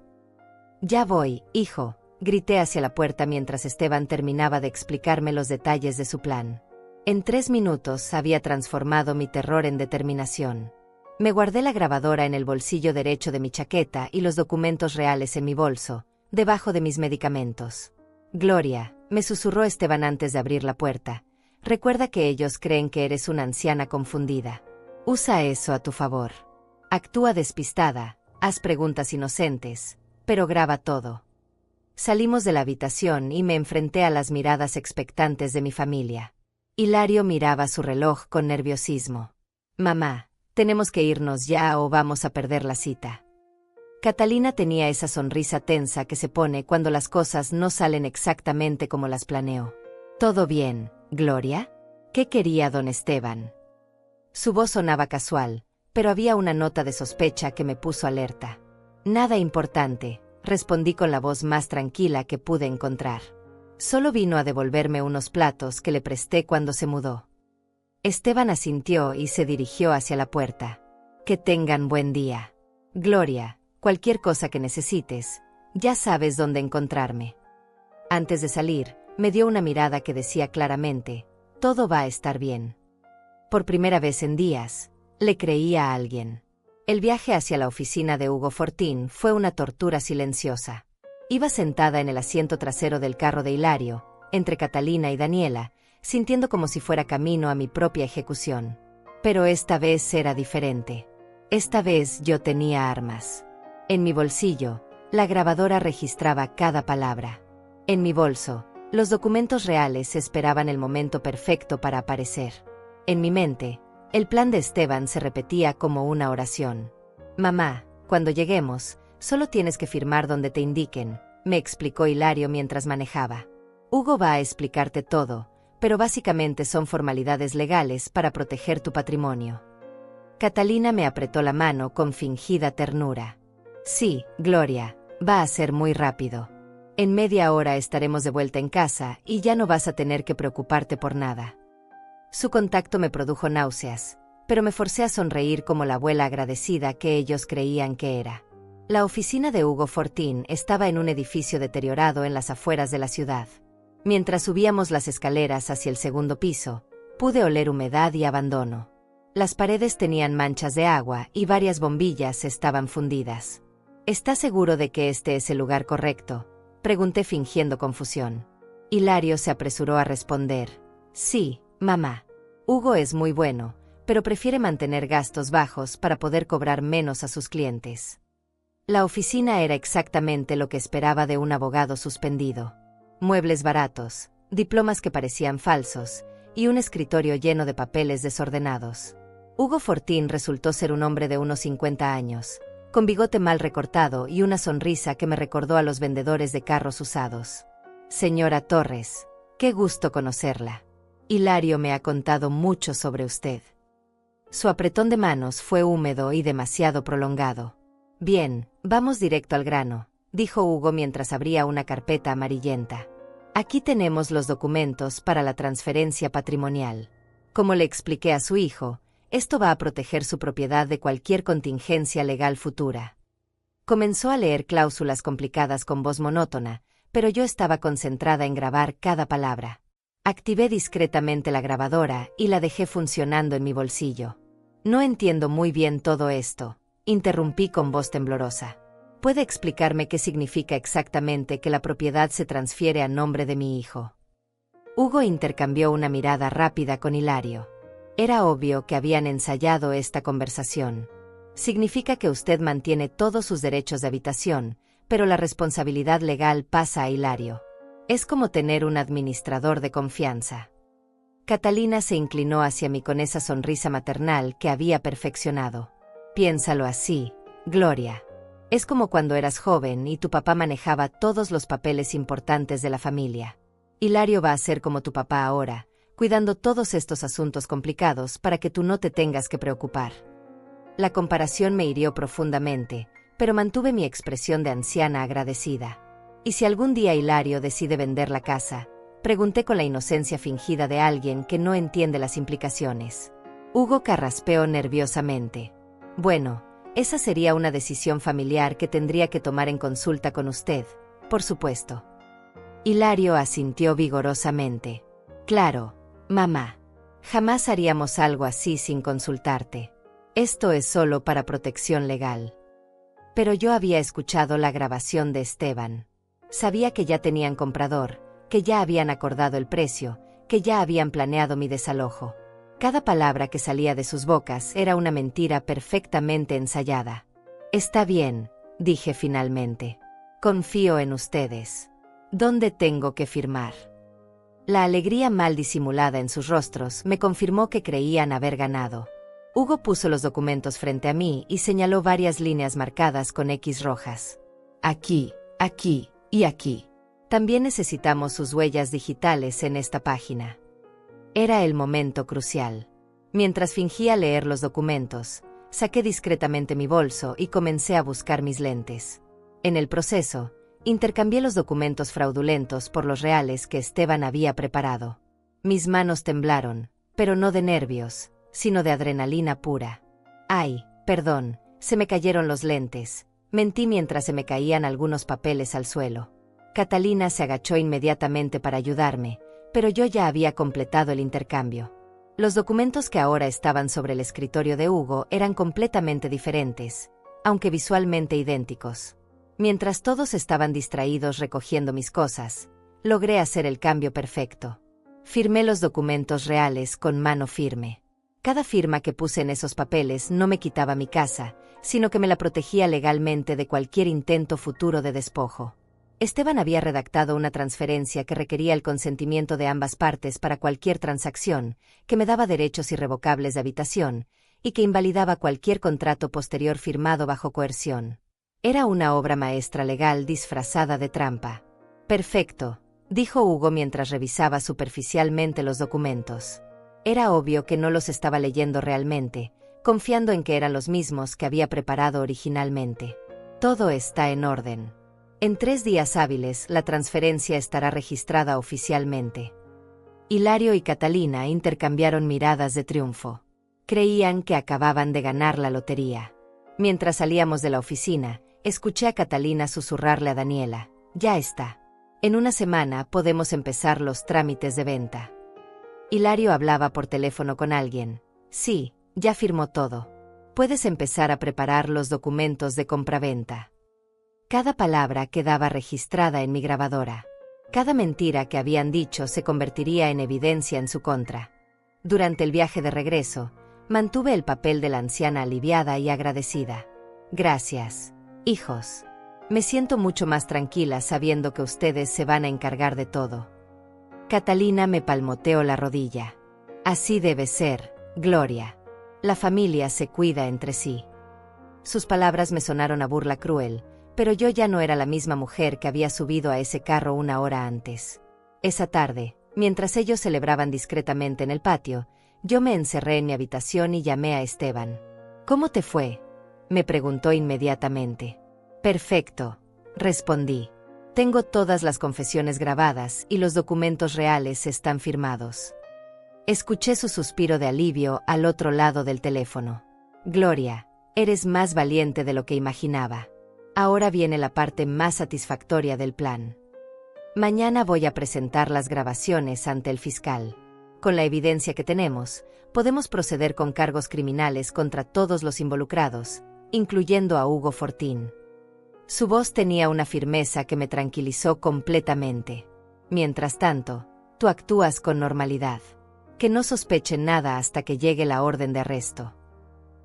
Ya voy, hijo, grité hacia la puerta mientras Esteban terminaba de explicarme los detalles de su plan. En 3 minutos había transformado mi terror en determinación. Me guardé la grabadora en el bolsillo derecho de mi chaqueta y los documentos reales en mi bolso, debajo de mis medicamentos. Gloria, me susurró Esteban antes de abrir la puerta. Recuerda que ellos creen que eres una anciana confundida. Usa eso a tu favor. Actúa despistada, haz preguntas inocentes, pero graba todo. Salimos de la habitación y me enfrenté a las miradas expectantes de mi familia. Hilario miraba su reloj con nerviosismo. Mamá, tenemos que irnos ya o vamos a perder la cita. Catalina tenía esa sonrisa tensa que se pone cuando las cosas no salen exactamente como las planeó. ¿Todo bien, Gloria? ¿Qué quería don Esteban? Su voz sonaba casual, pero había una nota de sospecha que me puso alerta. Nada importante, respondí con la voz más tranquila que pude encontrar. Solo vino a devolverme unos platos que le presté cuando se mudó. Esteban asintió y se dirigió hacia la puerta. Que tengan buen día. Gloria, cualquier cosa que necesites, ya sabes dónde encontrarme. Antes de salir, me dio una mirada que decía claramente, todo va a estar bien. Por primera vez en días, le creía a alguien. El viaje hacia la oficina de Hugo Fortín fue una tortura silenciosa. Iba sentada en el asiento trasero del carro de Hilario, entre Catalina y Daniela, sintiendo como si fuera camino a mi propia ejecución. Pero esta vez era diferente. Esta vez yo tenía armas. En mi bolsillo, la grabadora registraba cada palabra. En mi bolso, los documentos reales esperaban el momento perfecto para aparecer. En mi mente, el plan de Esteban se repetía como una oración. Mamá, cuando lleguemos, solo tienes que firmar donde te indiquen, me explicó Hilario mientras manejaba. Hugo va a explicarte todo, pero básicamente son formalidades legales para proteger tu patrimonio. Catalina me apretó la mano con fingida ternura. Sí, Gloria, va a ser muy rápido. En media hora estaremos de vuelta en casa y ya no vas a tener que preocuparte por nada. Su contacto me produjo náuseas, pero me forcé a sonreír como la abuela agradecida que ellos creían que era. La oficina de Hugo Fortín estaba en un edificio deteriorado en las afueras de la ciudad. Mientras subíamos las escaleras hacia el segundo piso, pude oler humedad y abandono. Las paredes tenían manchas de agua y varias bombillas estaban fundidas. ¿Estás seguro de que este es el lugar correcto?, pregunté fingiendo confusión. Hilario se apresuró a responder. Sí, mamá. Hugo es muy bueno, pero prefiere mantener gastos bajos para poder cobrar menos a sus clientes. La oficina era exactamente lo que esperaba de un abogado suspendido. Muebles baratos, diplomas que parecían falsos, y un escritorio lleno de papeles desordenados. Hugo Fortín resultó ser un hombre de unos 50 años, con bigote mal recortado y una sonrisa que me recordó a los vendedores de carros usados. Señora Torres, qué gusto conocerla. Hilario me ha contado mucho sobre usted. Su apretón de manos fue húmedo y demasiado prolongado. Bien, vamos directo al grano, dijo Hugo mientras abría una carpeta amarillenta. Aquí tenemos los documentos para la transferencia patrimonial. Como le expliqué a su hijo, esto va a proteger su propiedad de cualquier contingencia legal futura. Comenzó a leer cláusulas complicadas con voz monótona, pero yo estaba concentrada en grabar cada palabra. Activé discretamente la grabadora y la dejé funcionando en mi bolsillo. No entiendo muy bien todo esto, interrumpí con voz temblorosa. ¿Puede explicarme qué significa exactamente que la propiedad se transfiere a nombre de mi hijo? Hugo intercambió una mirada rápida con Hilario. Era obvio que habían ensayado esta conversación. Significa que usted mantiene todos sus derechos de habitación, pero la responsabilidad legal pasa a Hilario. Es como tener un administrador de confianza. Catalina se inclinó hacia mí con esa sonrisa maternal que había perfeccionado. Piénsalo así, Gloria. Es como cuando eras joven y tu papá manejaba todos los papeles importantes de la familia. Hilario va a ser como tu papá ahora, cuidando todos estos asuntos complicados para que tú no te tengas que preocupar. La comparación me hirió profundamente, pero mantuve mi expresión de anciana agradecida. ¿Y si algún día Hilario decide vender la casa? Pregunté con la inocencia fingida de alguien que no entiende las implicaciones. Hugo carraspeó nerviosamente. Bueno, esa sería una decisión familiar que tendría que tomar en consulta con usted, por supuesto. Hilario asintió vigorosamente. Claro, mamá. Jamás haríamos algo así sin consultarte. Esto es solo para protección legal. Pero yo había escuchado la grabación de Esteban. Sabía que ya tenían comprador, que ya habían acordado el precio, que ya habían planeado mi desalojo. Cada palabra que salía de sus bocas era una mentira perfectamente ensayada. Está bien, dije finalmente. Confío en ustedes. ¿Dónde tengo que firmar? La alegría mal disimulada en sus rostros me confirmó que creían haber ganado. Hugo puso los documentos frente a mí y señaló varias líneas marcadas con X rojas. Aquí, aquí y aquí. También necesitamos sus huellas digitales en esta página. Era el momento crucial. Mientras fingía leer los documentos, saqué discretamente mi bolso y comencé a buscar mis lentes. En el proceso, intercambié los documentos fraudulentos por los reales que Esteban había preparado. Mis manos temblaron, pero no de nervios, sino de adrenalina pura. Ay, perdón, se me cayeron los lentes. Mentí mientras se me caían algunos papeles al suelo. Catalina se agachó inmediatamente para ayudarme, pero yo ya había completado el intercambio. Los documentos que ahora estaban sobre el escritorio de Hugo eran completamente diferentes, aunque visualmente idénticos. Mientras todos estaban distraídos recogiendo mis cosas, logré hacer el cambio perfecto. Firmé los documentos reales con mano firme. Cada firma que puse en esos papeles no me quitaba mi casa, sino que me la protegía legalmente de cualquier intento futuro de despojo. Esteban había redactado una transferencia que requería el consentimiento de ambas partes para cualquier transacción, que me daba derechos irrevocables de habitación, y que invalidaba cualquier contrato posterior firmado bajo coerción. Era una obra maestra legal disfrazada de trampa. Perfecto, dijo Hugo mientras revisaba superficialmente los documentos. Era obvio que no los estaba leyendo realmente, confiando en que eran los mismos que había preparado originalmente. Todo está en orden. En 3 días hábiles la transferencia estará registrada oficialmente. Hilario y Catalina intercambiaron miradas de triunfo. Creían que acababan de ganar la lotería. Mientras salíamos de la oficina, escuché a Catalina susurrarle a Daniela: ya está. En una semana podemos empezar los trámites de venta. Hilario hablaba por teléfono con alguien. Sí, ya firmó todo. Puedes empezar a preparar los documentos de compraventa. Cada palabra quedaba registrada en mi grabadora. Cada mentira que habían dicho se convertiría en evidencia en su contra. Durante el viaje de regreso, Mantuve el papel de la anciana aliviada y agradecida. Gracias, hijos. Me siento mucho más tranquila sabiendo que ustedes se van a encargar de todo. Catalina me palmoteó la rodilla. Así debe ser, Gloria. La familia se cuida entre sí. Sus palabras me sonaron a burla cruel, pero yo ya no era la misma mujer que había subido a ese carro una hora antes. Esa tarde, mientras ellos celebraban discretamente en el patio, yo me encerré en mi habitación y llamé a Esteban. ¿Cómo te fue?, me preguntó inmediatamente. Perfecto, respondí. Tengo todas las confesiones grabadas y los documentos reales están firmados. Escuché su suspiro de alivio al otro lado del teléfono. Gloria, eres más valiente de lo que imaginaba. Ahora viene la parte más satisfactoria del plan. Mañana voy a presentar las grabaciones ante el fiscal. Con la evidencia que tenemos, podemos proceder con cargos criminales contra todos los involucrados, incluyendo a Hugo Fortín. Su voz tenía una firmeza que me tranquilizó completamente. Mientras tanto, tú actúas con normalidad. Que no sospechen nada hasta que llegue la orden de arresto.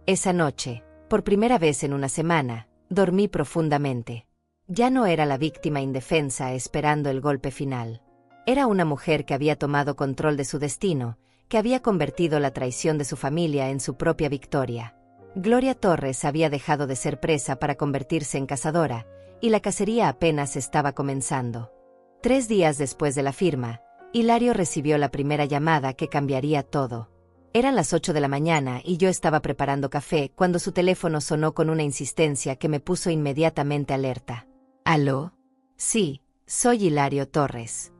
Esa noche, por primera vez en una semana, dormí profundamente. Ya no era la víctima indefensa esperando el golpe final. Era una mujer que había tomado control de su destino, que había convertido la traición de su familia en su propia victoria. Gloria Torres había dejado de ser presa para convertirse en cazadora, y la cacería apenas estaba comenzando. 3 días después de la firma, Hilario recibió la primera llamada que cambiaría todo. Eran las 8 de la mañana y yo estaba preparando café cuando su teléfono sonó con una insistencia que me puso inmediatamente alerta. ¿Aló? Sí, soy Hilario Torres.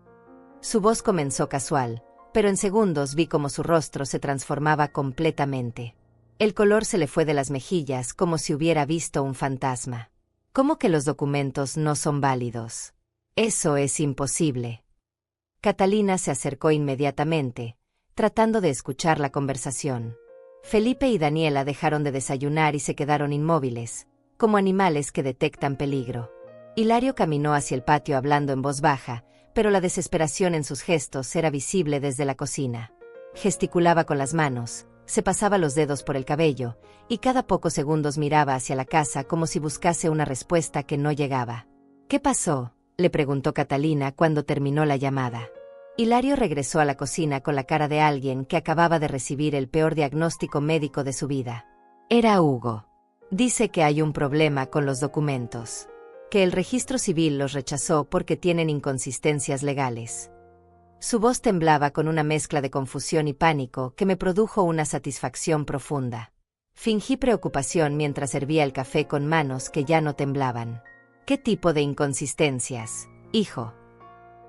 Su voz comenzó casual, pero en segundos vi cómo su rostro se transformaba completamente. El color se le fue de las mejillas como si hubiera visto un fantasma. ¿Cómo que los documentos no son válidos? Eso es imposible. Catalina se acercó inmediatamente, tratando de escuchar la conversación. Felipe y Daniela dejaron de desayunar y se quedaron inmóviles, como animales que detectan peligro. Hilario caminó hacia el patio hablando en voz baja, pero la desesperación en sus gestos era visible desde la cocina. Gesticulaba con las manos, se pasaba los dedos por el cabello, y cada pocos segundos miraba hacia la casa como si buscase una respuesta que no llegaba. ¿Qué pasó?, le preguntó Catalina cuando terminó la llamada. Hilario regresó a la cocina con la cara de alguien que acababa de recibir el peor diagnóstico médico de su vida. Era Hugo. Dice que hay un problema con los documentos. Que el registro civil los rechazó porque tienen inconsistencias legales. Su voz temblaba con una mezcla de confusión y pánico que me produjo una satisfacción profunda. Fingí preocupación mientras servía el café con manos que ya no temblaban. ¿Qué tipo de inconsistencias, hijo?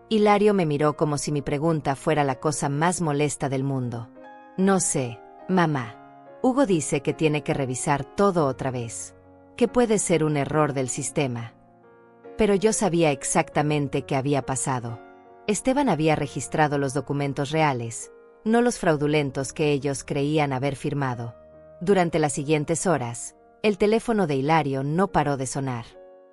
Hilario me miró como si mi pregunta fuera la cosa más molesta del mundo. No sé, mamá. Hugo dice que tiene que revisar todo otra vez. Que puede ser un error del sistema. Pero yo sabía exactamente qué había pasado. Esteban había registrado los documentos reales, no los fraudulentos que ellos creían haber firmado. Durante las siguientes horas, el teléfono de Hilario no paró de sonar.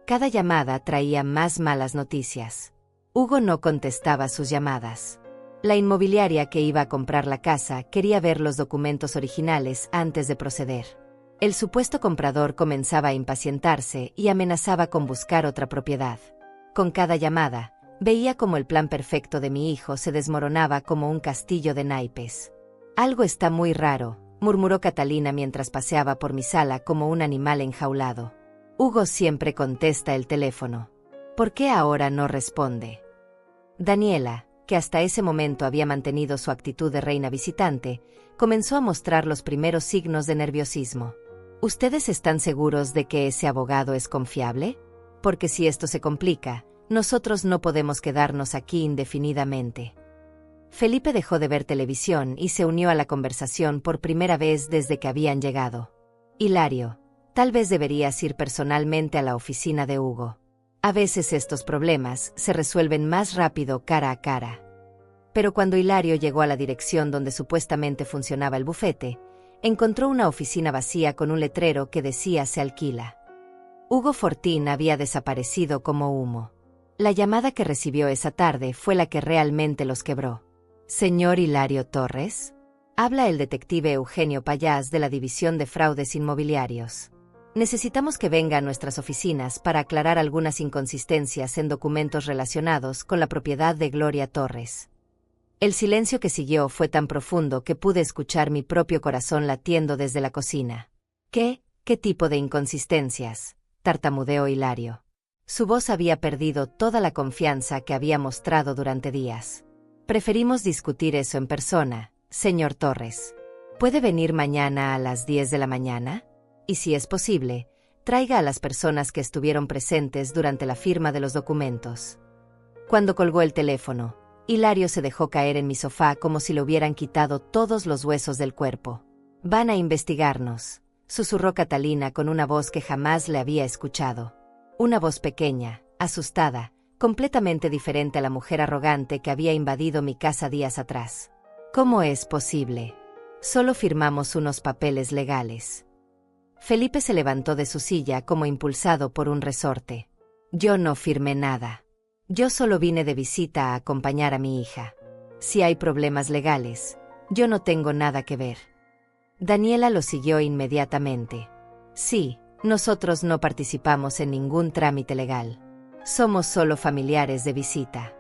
Cada llamada traía más malas noticias. Hugo no contestaba sus llamadas. La inmobiliaria que iba a comprar la casa quería ver los documentos originales antes de proceder. El supuesto comprador comenzaba a impacientarse y amenazaba con buscar otra propiedad. Con cada llamada, veía como el plan perfecto de mi hijo se desmoronaba como un castillo de naipes. Algo está muy raro, murmuró Catalina mientras paseaba por mi sala como un animal enjaulado. Hugo siempre contesta el teléfono. ¿Por qué ahora no responde? Daniela, que hasta ese momento había mantenido su actitud de reina visitante, comenzó a mostrar los primeros signos de nerviosismo. ¿Ustedes están seguros de que ese abogado es confiable? Porque si esto se complica, nosotros no podemos quedarnos aquí indefinidamente. Felipe dejó de ver televisión y se unió a la conversación por primera vez desde que habían llegado. Hilario, tal vez deberías ir personalmente a la oficina de Hugo. A veces estos problemas se resuelven más rápido cara a cara. Pero cuando Hilario llegó a la dirección donde supuestamente funcionaba el bufete, encontró una oficina vacía con un letrero que decía se alquila. Hugo Fortín había desaparecido como humo. La llamada que recibió esa tarde fue la que realmente los quebró. ¿Señor Hilario Torres? Habla el detective Eugenio Payás de la División de Fraudes Inmobiliarios. Necesitamos que venga a nuestras oficinas para aclarar algunas inconsistencias en documentos relacionados con la propiedad de Gloria Torres. El silencio que siguió fue tan profundo que pude escuchar mi propio corazón latiendo desde la cocina. ¿Qué tipo de inconsistencias?, tartamudeó Hilario. Su voz había perdido toda la confianza que había mostrado durante días. Preferimos discutir eso en persona, señor Torres. ¿Puede venir mañana a las 10 de la mañana? Y si es posible, traiga a las personas que estuvieron presentes durante la firma de los documentos. Cuando colgó el teléfono, Hilario se dejó caer en mi sofá como si le hubieran quitado todos los huesos del cuerpo. Van a investigarnos, susurró Catalina con una voz que jamás le había escuchado. Una voz pequeña, asustada, completamente diferente a la mujer arrogante que había invadido mi casa días atrás. ¿Cómo es posible? Solo firmamos unos papeles legales. Felipe se levantó de su silla como impulsado por un resorte. Yo no firmé nada. Yo solo vine de visita a acompañar a mi hija. Si hay problemas legales, yo no tengo nada que ver. Daniela lo siguió inmediatamente. Sí, nosotros no participamos en ningún trámite legal. Somos solo familiares de visita.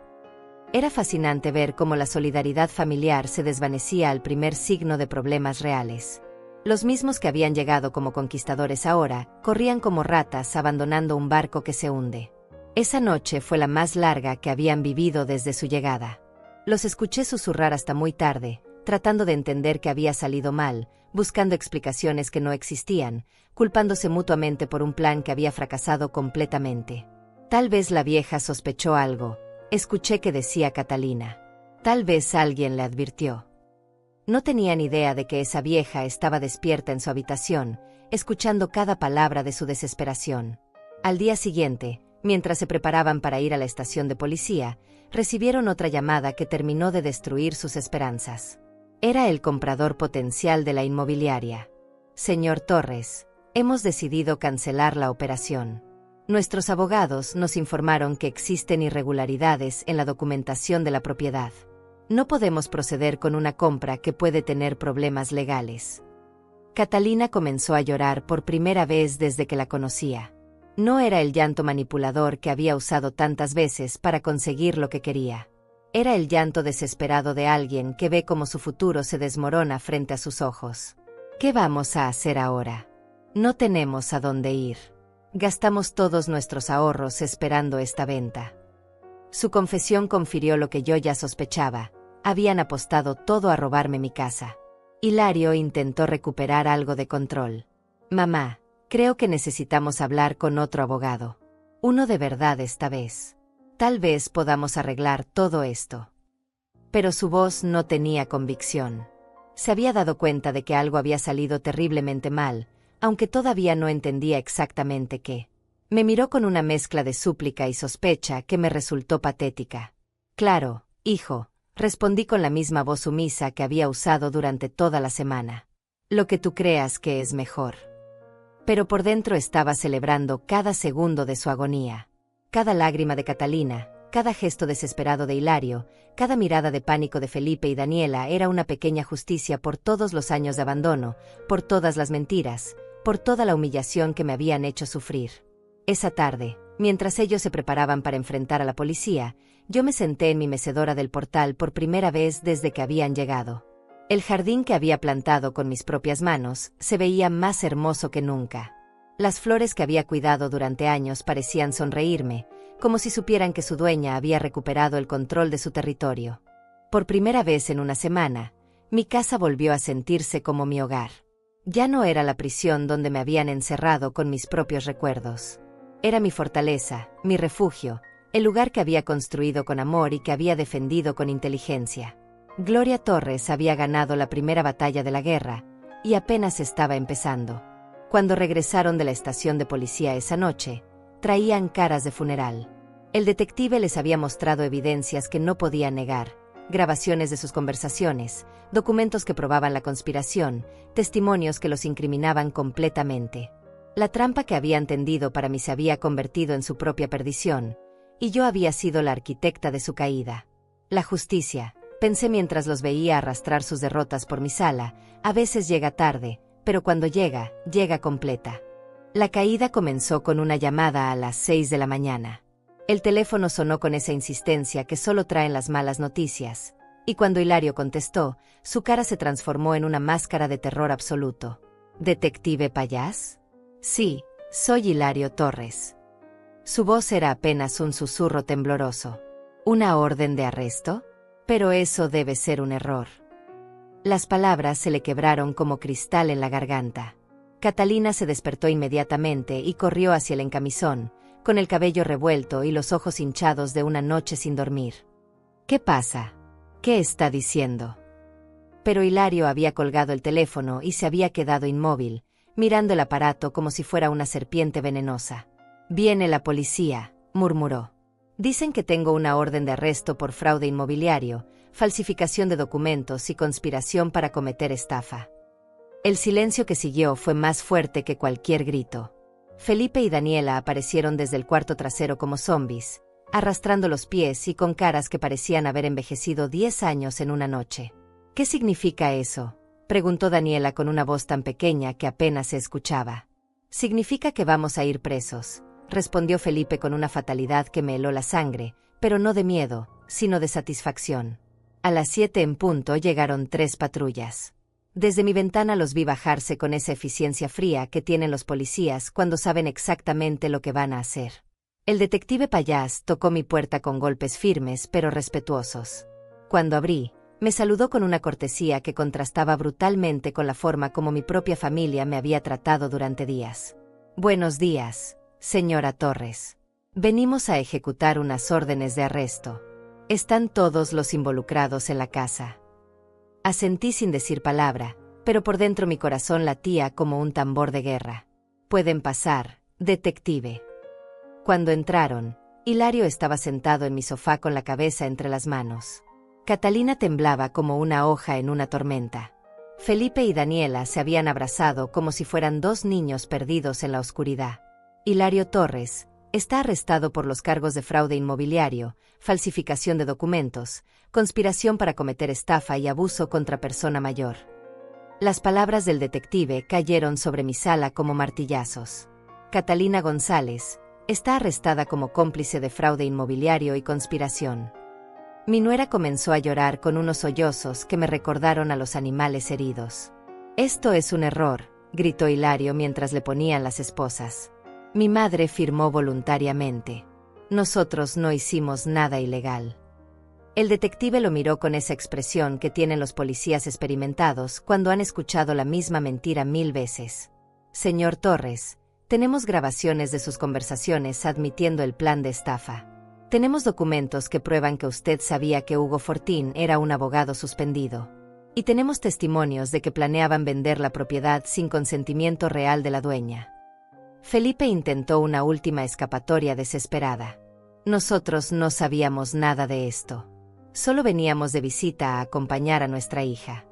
Era fascinante ver cómo la solidaridad familiar se desvanecía al primer signo de problemas reales. Los mismos que habían llegado como conquistadores ahora, corrían como ratas abandonando un barco que se hunde. Esa noche fue la más larga que habían vivido desde su llegada. Los escuché susurrar hasta muy tarde, tratando de entender que había salido mal, buscando explicaciones que no existían, culpándose mutuamente por un plan que había fracasado completamente. Tal vez la vieja sospechó algo, escuché que decía Catalina. Tal vez alguien le advirtió. No tenían idea de que esa vieja estaba despierta en su habitación, escuchando cada palabra de su desesperación. Al día siguiente, mientras se preparaban para ir a la estación de policía, recibieron otra llamada que terminó de destruir sus esperanzas. Era el comprador potencial de la inmobiliaria. Señor Torres, hemos decidido cancelar la operación. Nuestros abogados nos informaron que existen irregularidades en la documentación de la propiedad. No podemos proceder con una compra que puede tener problemas legales. Catalina comenzó a llorar por primera vez desde que la conocía. No era el llanto manipulador que había usado tantas veces para conseguir lo que quería. Era el llanto desesperado de alguien que ve cómo su futuro se desmorona frente a sus ojos. ¿Qué vamos a hacer ahora? No tenemos a dónde ir. Gastamos todos nuestros ahorros esperando esta venta. Su confesión confirió lo que yo ya sospechaba. Habían apostado todo a robarme mi casa. Hilario intentó recuperar algo de control. Mamá, creo que necesitamos hablar con otro abogado. Uno de verdad esta vez. Tal vez podamos arreglar todo esto. Pero su voz no tenía convicción. Se había dado cuenta de que algo había salido terriblemente mal, aunque todavía no entendía exactamente qué. Me miró con una mezcla de súplica y sospecha que me resultó patética. Claro, hijo, respondí con la misma voz sumisa que había usado durante toda la semana. Lo que tú creas que es mejor. Pero por dentro estaba celebrando cada segundo de su agonía. Cada lágrima de Catalina, cada gesto desesperado de Hilario, cada mirada de pánico de Felipe y Daniela era una pequeña justicia por todos los años de abandono, por todas las mentiras, por toda la humillación que me habían hecho sufrir. Esa tarde, mientras ellos se preparaban para enfrentar a la policía, yo me senté en mi mecedora del portal por primera vez desde que habían llegado. El jardín que había plantado con mis propias manos se veía más hermoso que nunca. Las flores que había cuidado durante años parecían sonreírme, como si supieran que su dueña había recuperado el control de su territorio. Por primera vez en una semana, mi casa volvió a sentirse como mi hogar. Ya no era la prisión donde me habían encerrado con mis propios recuerdos. Era mi fortaleza, mi refugio, el lugar que había construido con amor y que había defendido con inteligencia. Gloria Torres había ganado la primera batalla de la guerra, y apenas estaba empezando. Cuando regresaron de la estación de policía esa noche, traían caras de funeral. El detective les había mostrado evidencias que no podían negar, grabaciones de sus conversaciones, documentos que probaban la conspiración, testimonios que los incriminaban completamente. La trampa que habían tendido para mí se había convertido en su propia perdición, y yo había sido la arquitecta de su caída. La justicia, pensé mientras los veía arrastrar sus derrotas por mi sala. A veces llega tarde, pero cuando llega, llega completa. La caída comenzó con una llamada a las 6 de la mañana. El teléfono sonó con esa insistencia que solo traen las malas noticias, y cuando Hilario contestó, su cara se transformó en una máscara de terror absoluto. ¿Detective Payás? Sí, soy Hilario Torres. Su voz era apenas un susurro tembloroso. ¿Una orden de arresto? Pero eso debe ser un error. Las palabras se le quebraron como cristal en la garganta. Catalina se despertó inmediatamente y corrió hacia el encamisón, con el cabello revuelto y los ojos hinchados de una noche sin dormir. ¿Qué pasa? ¿Qué está diciendo? Pero Hilario había colgado el teléfono y se había quedado inmóvil, mirando el aparato como si fuera una serpiente venenosa. «Viene la policía», murmuró. «Dicen que tengo una orden de arresto por fraude inmobiliario, falsificación de documentos y conspiración para cometer estafa». El silencio que siguió fue más fuerte que cualquier grito. Felipe y Daniela aparecieron desde el cuarto trasero como zombis, arrastrando los pies y con caras que parecían haber envejecido 10 años en una noche. «¿Qué significa eso?», preguntó Daniela con una voz tan pequeña que apenas se escuchaba. «Significa que vamos a ir presos», respondió Felipe con una fatalidad que me heló la sangre, pero no de miedo, sino de satisfacción. A las 7 en punto llegaron 3 patrullas. Desde mi ventana los vi bajarse con esa eficiencia fría que tienen los policías cuando saben exactamente lo que van a hacer. El detective Payás tocó mi puerta con golpes firmes pero respetuosos. Cuando abrí, me saludó con una cortesía que contrastaba brutalmente con la forma como mi propia familia me había tratado durante días. «Buenos días, señora Torres. Venimos a ejecutar unas órdenes de arresto. ¿Están todos los involucrados en la casa?». Asentí sin decir palabra, pero por dentro mi corazón latía como un tambor de guerra. «Pueden pasar, detective». Cuando entraron, Hilario estaba sentado en mi sofá con la cabeza entre las manos. Catalina temblaba como una hoja en una tormenta. Felipe y Daniela se habían abrazado como si fueran 2 niños perdidos en la oscuridad. Hilario Torres está arrestado por los cargos de fraude inmobiliario, falsificación de documentos, conspiración para cometer estafa y abuso contra persona mayor. Las palabras del detective cayeron sobre mi sala como martillazos. Catalina González está arrestada como cómplice de fraude inmobiliario y conspiración. Mi nuera comenzó a llorar con unos sollozos que me recordaron a los animales heridos. «Esto es un error», gritó Hilario mientras le ponían las esposas. «Mi madre firmó voluntariamente. Nosotros no hicimos nada ilegal». El detective lo miró con esa expresión que tienen los policías experimentados cuando han escuchado la misma mentira 1000 veces. «Señor Torres, tenemos grabaciones de sus conversaciones admitiendo el plan de estafa. Tenemos documentos que prueban que usted sabía que Hugo Fortín era un abogado suspendido. Y tenemos testimonios de que planeaban vender la propiedad sin consentimiento real de la dueña». Felipe intentó una última escapatoria desesperada. «Nosotros no sabíamos nada de esto. Solo veníamos de visita a acompañar a nuestra hija».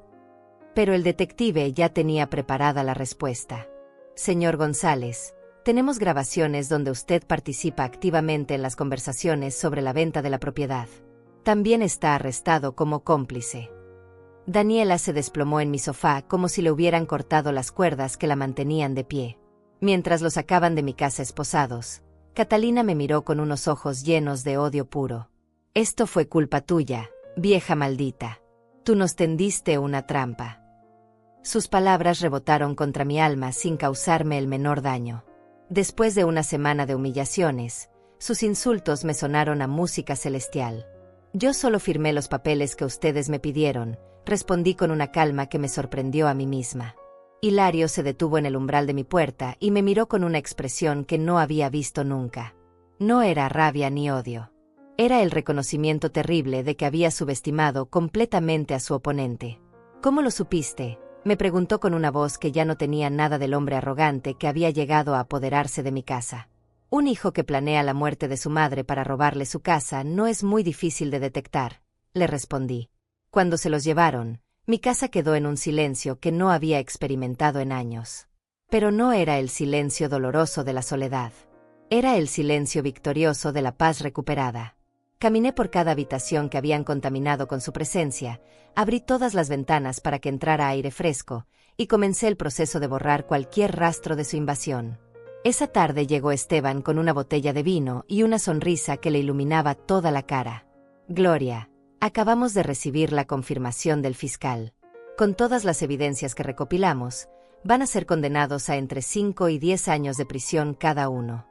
Pero el detective ya tenía preparada la respuesta. «Señor González, tenemos grabaciones donde usted participa activamente en las conversaciones sobre la venta de la propiedad. También está arrestado como cómplice». Daniela se desplomó en mi sofá como si le hubieran cortado las cuerdas que la mantenían de pie. Mientras los sacaban de mi casa esposados, Catalina me miró con unos ojos llenos de odio puro. «Esto fue culpa tuya, vieja maldita. Tú nos tendiste una trampa». Sus palabras rebotaron contra mi alma sin causarme el menor daño. Después de una semana de humillaciones, sus insultos me sonaron a música celestial. «Yo solo firmé los papeles que ustedes me pidieron», respondí con una calma que me sorprendió a mí misma. Hilario se detuvo en el umbral de mi puerta y me miró con una expresión que no había visto nunca. No era rabia ni odio. Era el reconocimiento terrible de que había subestimado completamente a su oponente. «¿Cómo lo supiste?», me preguntó con una voz que ya no tenía nada del hombre arrogante que había llegado a apoderarse de mi casa. «Un hijo que planea la muerte de su madre para robarle su casa no es muy difícil de detectar», le respondí. Cuando se los llevaron, mi casa quedó en un silencio que no había experimentado en años. Pero no era el silencio doloroso de la soledad. Era el silencio victorioso de la paz recuperada. Caminé por cada habitación que habían contaminado con su presencia, abrí todas las ventanas para que entrara aire fresco, y comencé el proceso de borrar cualquier rastro de su invasión. Esa tarde llegó Esteban con una botella de vino y una sonrisa que le iluminaba toda la cara. Gloria, acabamos de recibir la confirmación del fiscal. Con todas las evidencias que recopilamos, van a ser condenados a entre 5 y 10 años de prisión cada uno.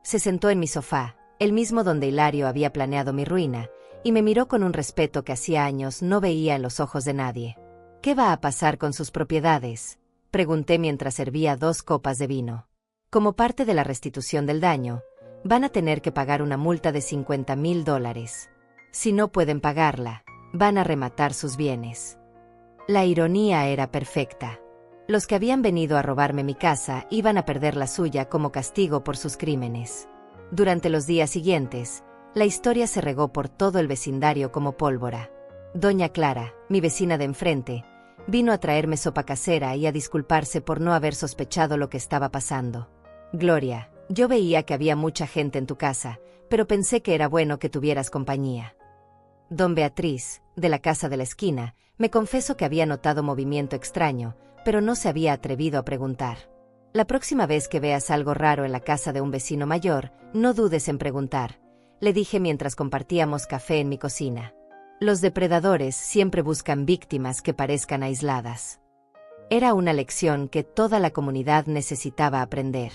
Se sentó en mi sofá, el mismo donde Hilario había planeado mi ruina, y me miró con un respeto que hacía años no veía en los ojos de nadie. ¿Qué va a pasar con sus propiedades?, pregunté mientras servía 2 copas de vino. Como parte de la restitución del daño, van a tener que pagar una multa de $50,000. Si no pueden pagarla, van a rematar sus bienes. La ironía era perfecta. Los que habían venido a robarme mi casa iban a perder la suya como castigo por sus crímenes. Durante los días siguientes, la historia se regó por todo el vecindario como pólvora. Doña Clara, mi vecina de enfrente, vino a traerme sopa casera y a disculparse por no haber sospechado lo que estaba pasando. Gloria, yo veía que había mucha gente en tu casa, pero pensé que era bueno que tuvieras compañía. Don Beatriz, de la casa de la esquina, me confesó que había notado movimiento extraño, pero no se había atrevido a preguntar. La próxima vez que veas algo raro en la casa de un vecino mayor, no dudes en preguntar, le dije mientras compartíamos café en mi cocina. Los depredadores siempre buscan víctimas que parezcan aisladas. Era una lección que toda la comunidad necesitaba aprender.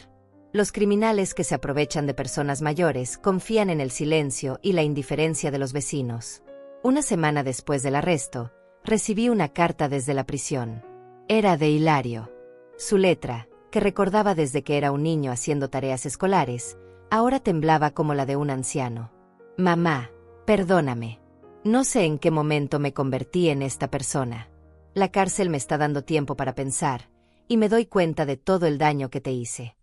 Los criminales que se aprovechan de personas mayores confían en el silencio y la indiferencia de los vecinos. Una semana después del arresto, recibí una carta desde la prisión. Era de Hilario. Su letra, que recordaba desde que era un niño haciendo tareas escolares, ahora temblaba como la de un anciano. Mamá, perdóname. No sé en qué momento me convertí en esta persona. La cárcel me está dando tiempo para pensar, y me doy cuenta de todo el daño que te hice.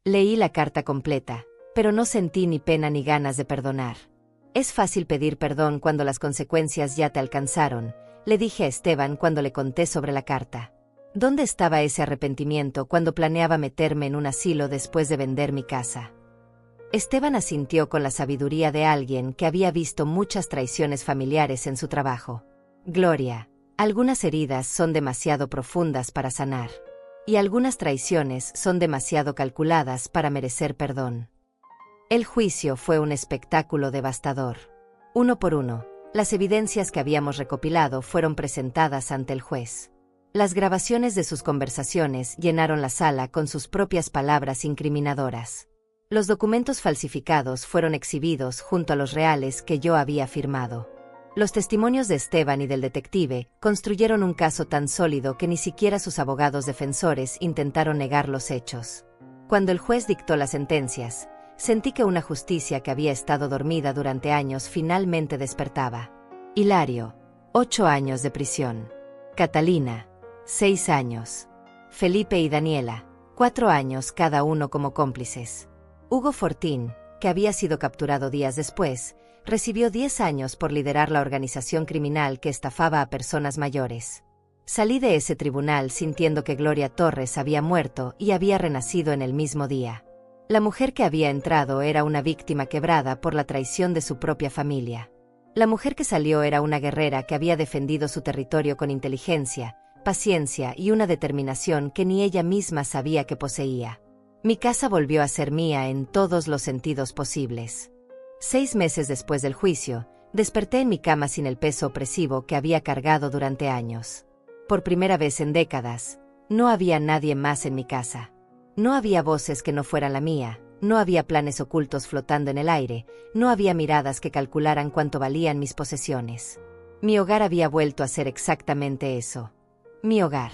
Leí la carta completa, pero no sentí ni pena ni ganas de perdonar. Es fácil pedir perdón cuando las consecuencias ya te alcanzaron, le dije a Esteban cuando le conté sobre la carta. ¿Dónde estaba ese arrepentimiento cuando planeaba meterme en un asilo después de vender mi casa? Esteban asintió con la sabiduría de alguien que había visto muchas traiciones familiares en su trabajo. Gloria, algunas heridas son demasiado profundas para sanar. Y algunas traiciones son demasiado calculadas para merecer perdón. El juicio fue un espectáculo devastador. Uno por uno, las evidencias que habíamos recopilado fueron presentadas ante el juez. Las grabaciones de sus conversaciones llenaron la sala con sus propias palabras incriminadoras. Los documentos falsificados fueron exhibidos junto a los reales que yo había firmado. Los testimonios de Esteban y del detective construyeron un caso tan sólido que ni siquiera sus abogados defensores intentaron negar los hechos. Cuando el juez dictó las sentencias, sentí que una justicia que había estado dormida durante años finalmente despertaba. Hilario, 8 años de prisión. Catalina, 6 años. Felipe y Daniela, 4 años cada uno como cómplices. Hugo Fortín, que había sido capturado días después, recibió 10 años por liderar la organización criminal que estafaba a personas mayores. Salí de ese tribunal sintiendo que Gloria Torres había muerto y había renacido en el mismo día. La mujer que había entrado era una víctima quebrada por la traición de su propia familia. La mujer que salió era una guerrera que había defendido su territorio con inteligencia, paciencia y una determinación que ni ella misma sabía que poseía. Mi casa volvió a ser mía en todos los sentidos posibles. 6 meses después del juicio, desperté en mi cama sin el peso opresivo que había cargado durante años. Por primera vez en décadas, no había nadie más en mi casa. No había voces que no fueran la mía, no había planes ocultos flotando en el aire, no había miradas que calcularan cuánto valían mis posesiones. Mi hogar había vuelto a ser exactamente eso. Mi hogar.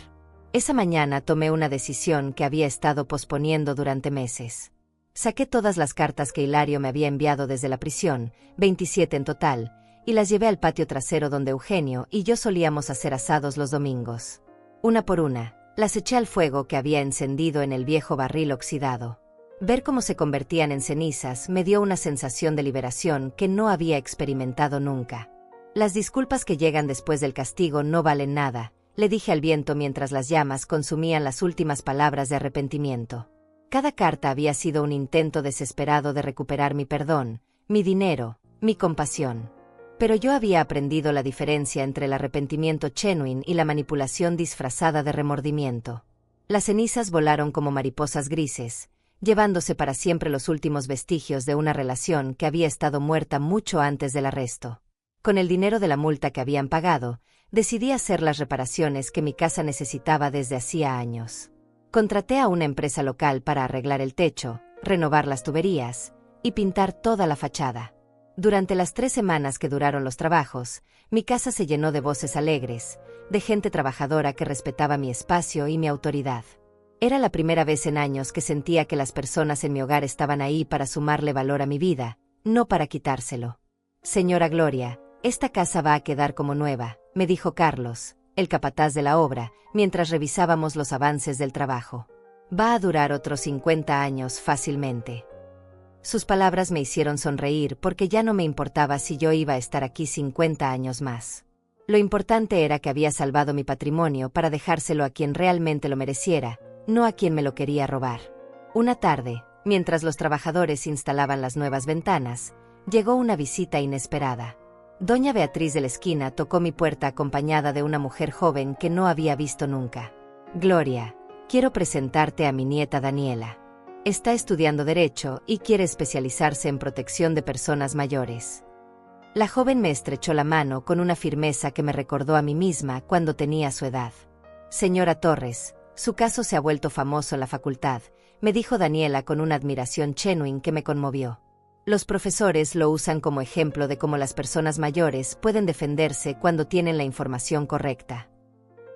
Esa mañana tomé una decisión que había estado posponiendo durante meses. Saqué todas las cartas que Hilario me había enviado desde la prisión, 27 en total, y las llevé al patio trasero donde Eugenio y yo solíamos hacer asados los domingos. Una por una, las eché al fuego que había encendido en el viejo barril oxidado. Ver cómo se convertían en cenizas me dio una sensación de liberación que no había experimentado nunca. Las disculpas que llegan después del castigo no valen nada, le dije al viento mientras las llamas consumían las últimas palabras de arrepentimiento. Cada carta había sido un intento desesperado de recuperar mi perdón, mi dinero, mi compasión. Pero yo había aprendido la diferencia entre el arrepentimiento genuino y la manipulación disfrazada de remordimiento. Las cenizas volaron como mariposas grises, llevándose para siempre los últimos vestigios de una relación que había estado muerta mucho antes del arresto. Con el dinero de la multa que habían pagado, decidí hacer las reparaciones que mi casa necesitaba desde hacía años. Contraté a una empresa local para arreglar el techo, renovar las tuberías y pintar toda la fachada. Durante las 3 semanas que duraron los trabajos, mi casa se llenó de voces alegres, de gente trabajadora que respetaba mi espacio y mi autoridad. Era la primera vez en años que sentía que las personas en mi hogar estaban ahí para sumarle valor a mi vida, no para quitárselo. Señora Gloria, esta casa va a quedar como nueva, me dijo Carlos, el capataz de la obra, mientras revisábamos los avances del trabajo. Va a durar otros 50 años fácilmente. Sus palabras me hicieron sonreír porque ya no me importaba si yo iba a estar aquí 50 años más. Lo importante era que había salvado mi patrimonio para dejárselo a quien realmente lo mereciera, no a quien me lo quería robar. Una tarde, mientras los trabajadores instalaban las nuevas ventanas, llegó una visita inesperada. Doña Beatriz de la esquina tocó mi puerta acompañada de una mujer joven que no había visto nunca. Gloria, quiero presentarte a mi nieta Daniela. Está estudiando Derecho y quiere especializarse en protección de personas mayores. La joven me estrechó la mano con una firmeza que me recordó a mí misma cuando tenía su edad. Señora Torres, su caso se ha vuelto famoso en la facultad, me dijo Daniela con una admiración genuina que me conmovió. Los profesores lo usan como ejemplo de cómo las personas mayores pueden defenderse cuando tienen la información correcta.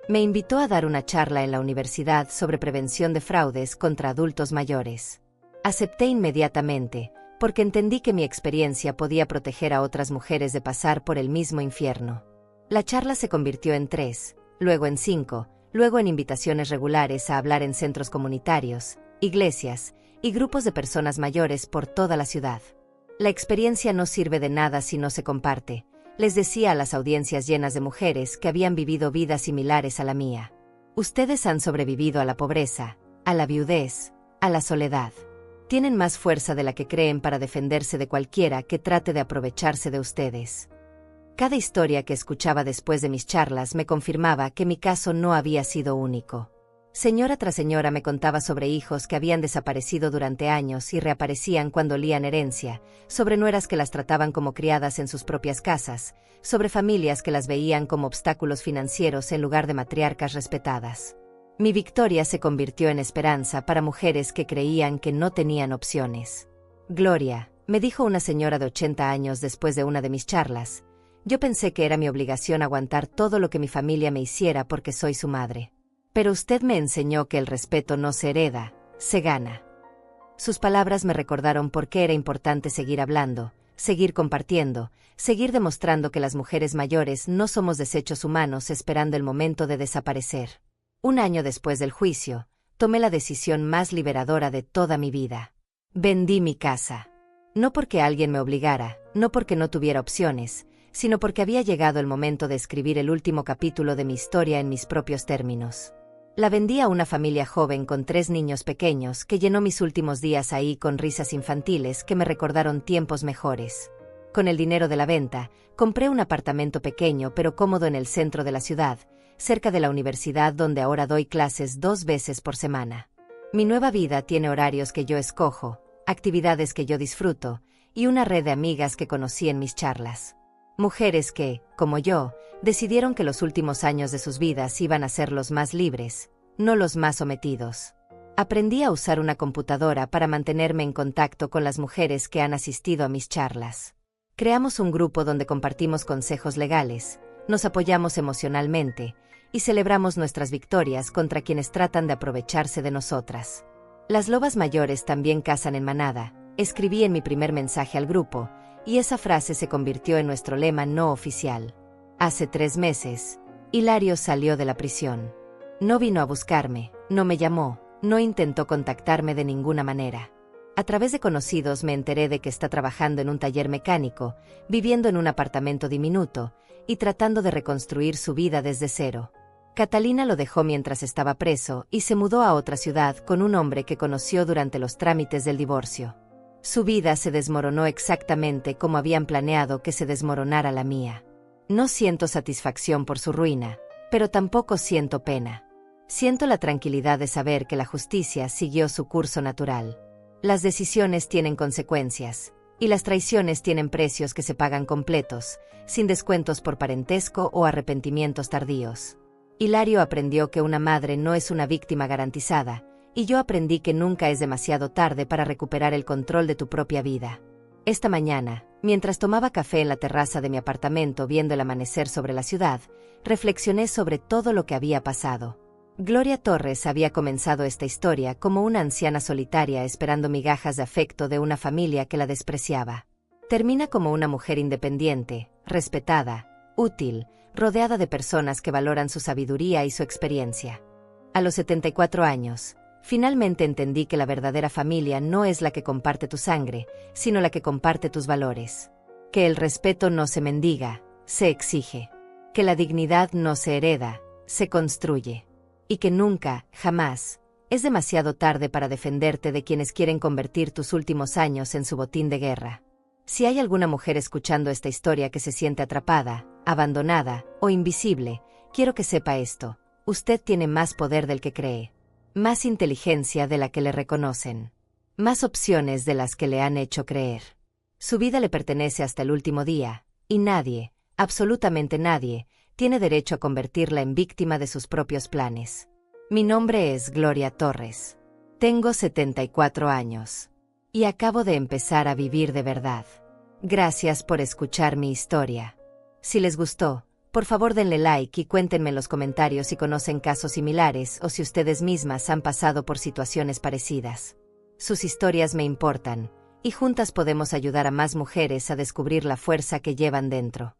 Me invitó a dar una charla en la universidad sobre prevención de fraudes contra adultos mayores. Acepté inmediatamente, porque entendí que mi experiencia podía proteger a otras mujeres de pasar por el mismo infierno. La charla se convirtió en 3, luego en 5, luego en invitaciones regulares a hablar en centros comunitarios, iglesias y grupos de personas mayores por toda la ciudad. La experiencia no sirve de nada si no se comparte, les decía a las audiencias llenas de mujeres que habían vivido vidas similares a la mía. Ustedes han sobrevivido a la pobreza, a la viudez, a la soledad. Tienen más fuerza de la que creen para defenderse de cualquiera que trate de aprovecharse de ustedes. Cada historia que escuchaba después de mis charlas me confirmaba que mi caso no había sido único. Señora tras señora me contaba sobre hijos que habían desaparecido durante años y reaparecían cuando olían herencia, sobre nueras que las trataban como criadas en sus propias casas, sobre familias que las veían como obstáculos financieros en lugar de matriarcas respetadas. Mi victoria se convirtió en esperanza para mujeres que creían que no tenían opciones. Gloria, me dijo una señora de 80 años después de una de mis charlas, yo pensé que era mi obligación aguantar todo lo que mi familia me hiciera porque soy su madre. Pero usted me enseñó que el respeto no se hereda, se gana. Sus palabras me recordaron por qué era importante seguir hablando, seguir compartiendo, seguir demostrando que las mujeres mayores no somos desechos humanos esperando el momento de desaparecer. Un año después del juicio, tomé la decisión más liberadora de toda mi vida. Vendí mi casa. No porque alguien me obligara, no porque no tuviera opciones, sino porque había llegado el momento de escribir el último capítulo de mi historia en mis propios términos. La vendí a una familia joven con 3 niños pequeños que llenó mis últimos días ahí con risas infantiles que me recordaron tiempos mejores. Con el dinero de la venta, compré un apartamento pequeño pero cómodo en el centro de la ciudad, cerca de la universidad donde ahora doy clases 2 veces por semana. Mi nueva vida tiene horarios que yo escojo, actividades que yo disfruto, y una red de amigas que conocí en mis charlas. Mujeres que, como yo, decidieron que los últimos años de sus vidas iban a ser los más libres, no los más sometidos. Aprendí a usar una computadora para mantenerme en contacto con las mujeres que han asistido a mis charlas. Creamos un grupo donde compartimos consejos legales, nos apoyamos emocionalmente y celebramos nuestras victorias contra quienes tratan de aprovecharse de nosotras. Las lobas mayores también cazan en manada, escribí en mi primer mensaje al grupo, y esa frase se convirtió en nuestro lema no oficial. Hace 3 meses, Hilario salió de la prisión. No vino a buscarme, no me llamó, no intentó contactarme de ninguna manera. A través de conocidos me enteré de que está trabajando en un taller mecánico, viviendo en un apartamento diminuto, y tratando de reconstruir su vida desde cero. Catalina lo dejó mientras estaba preso y se mudó a otra ciudad con un hombre que conoció durante los trámites del divorcio. Su vida se desmoronó exactamente como habían planeado que se desmoronara la mía. No siento satisfacción por su ruina, pero tampoco siento pena. Siento la tranquilidad de saber que la justicia siguió su curso natural. Las decisiones tienen consecuencias, y las traiciones tienen precios que se pagan completos, sin descuentos por parentesco o arrepentimientos tardíos. Hilario aprendió que una madre no es una víctima garantizada, y yo aprendí que nunca es demasiado tarde para recuperar el control de tu propia vida. Esta mañana, mientras tomaba café en la terraza de mi apartamento viendo el amanecer sobre la ciudad, reflexioné sobre todo lo que había pasado. Gloria Torres había comenzado esta historia como una anciana solitaria esperando migajas de afecto de una familia que la despreciaba. Termina como una mujer independiente, respetada, útil, rodeada de personas que valoran su sabiduría y su experiencia. A los 74 años, finalmente entendí que la verdadera familia no es la que comparte tu sangre, sino la que comparte tus valores. Que el respeto no se mendiga, se exige. Que la dignidad no se hereda, se construye. Y que nunca, jamás, es demasiado tarde para defenderte de quienes quieren convertir tus últimos años en su botín de guerra. Si hay alguna mujer escuchando esta historia que se siente atrapada, abandonada o invisible, quiero que sepa esto: usted tiene más poder del que cree, más inteligencia de la que le reconocen, más opciones de las que le han hecho creer. Su vida le pertenece hasta el último día, y nadie, absolutamente nadie, tiene derecho a convertirla en víctima de sus propios planes. Mi nombre es Gloria Torres. Tengo 74 años. Y acabo de empezar a vivir de verdad. Gracias por escuchar mi historia. Si les gustó, por favor denle like y cuéntenme en los comentarios si conocen casos similares o si ustedes mismas han pasado por situaciones parecidas. Sus historias me importan, y juntas podemos ayudar a más mujeres a descubrir la fuerza que llevan dentro.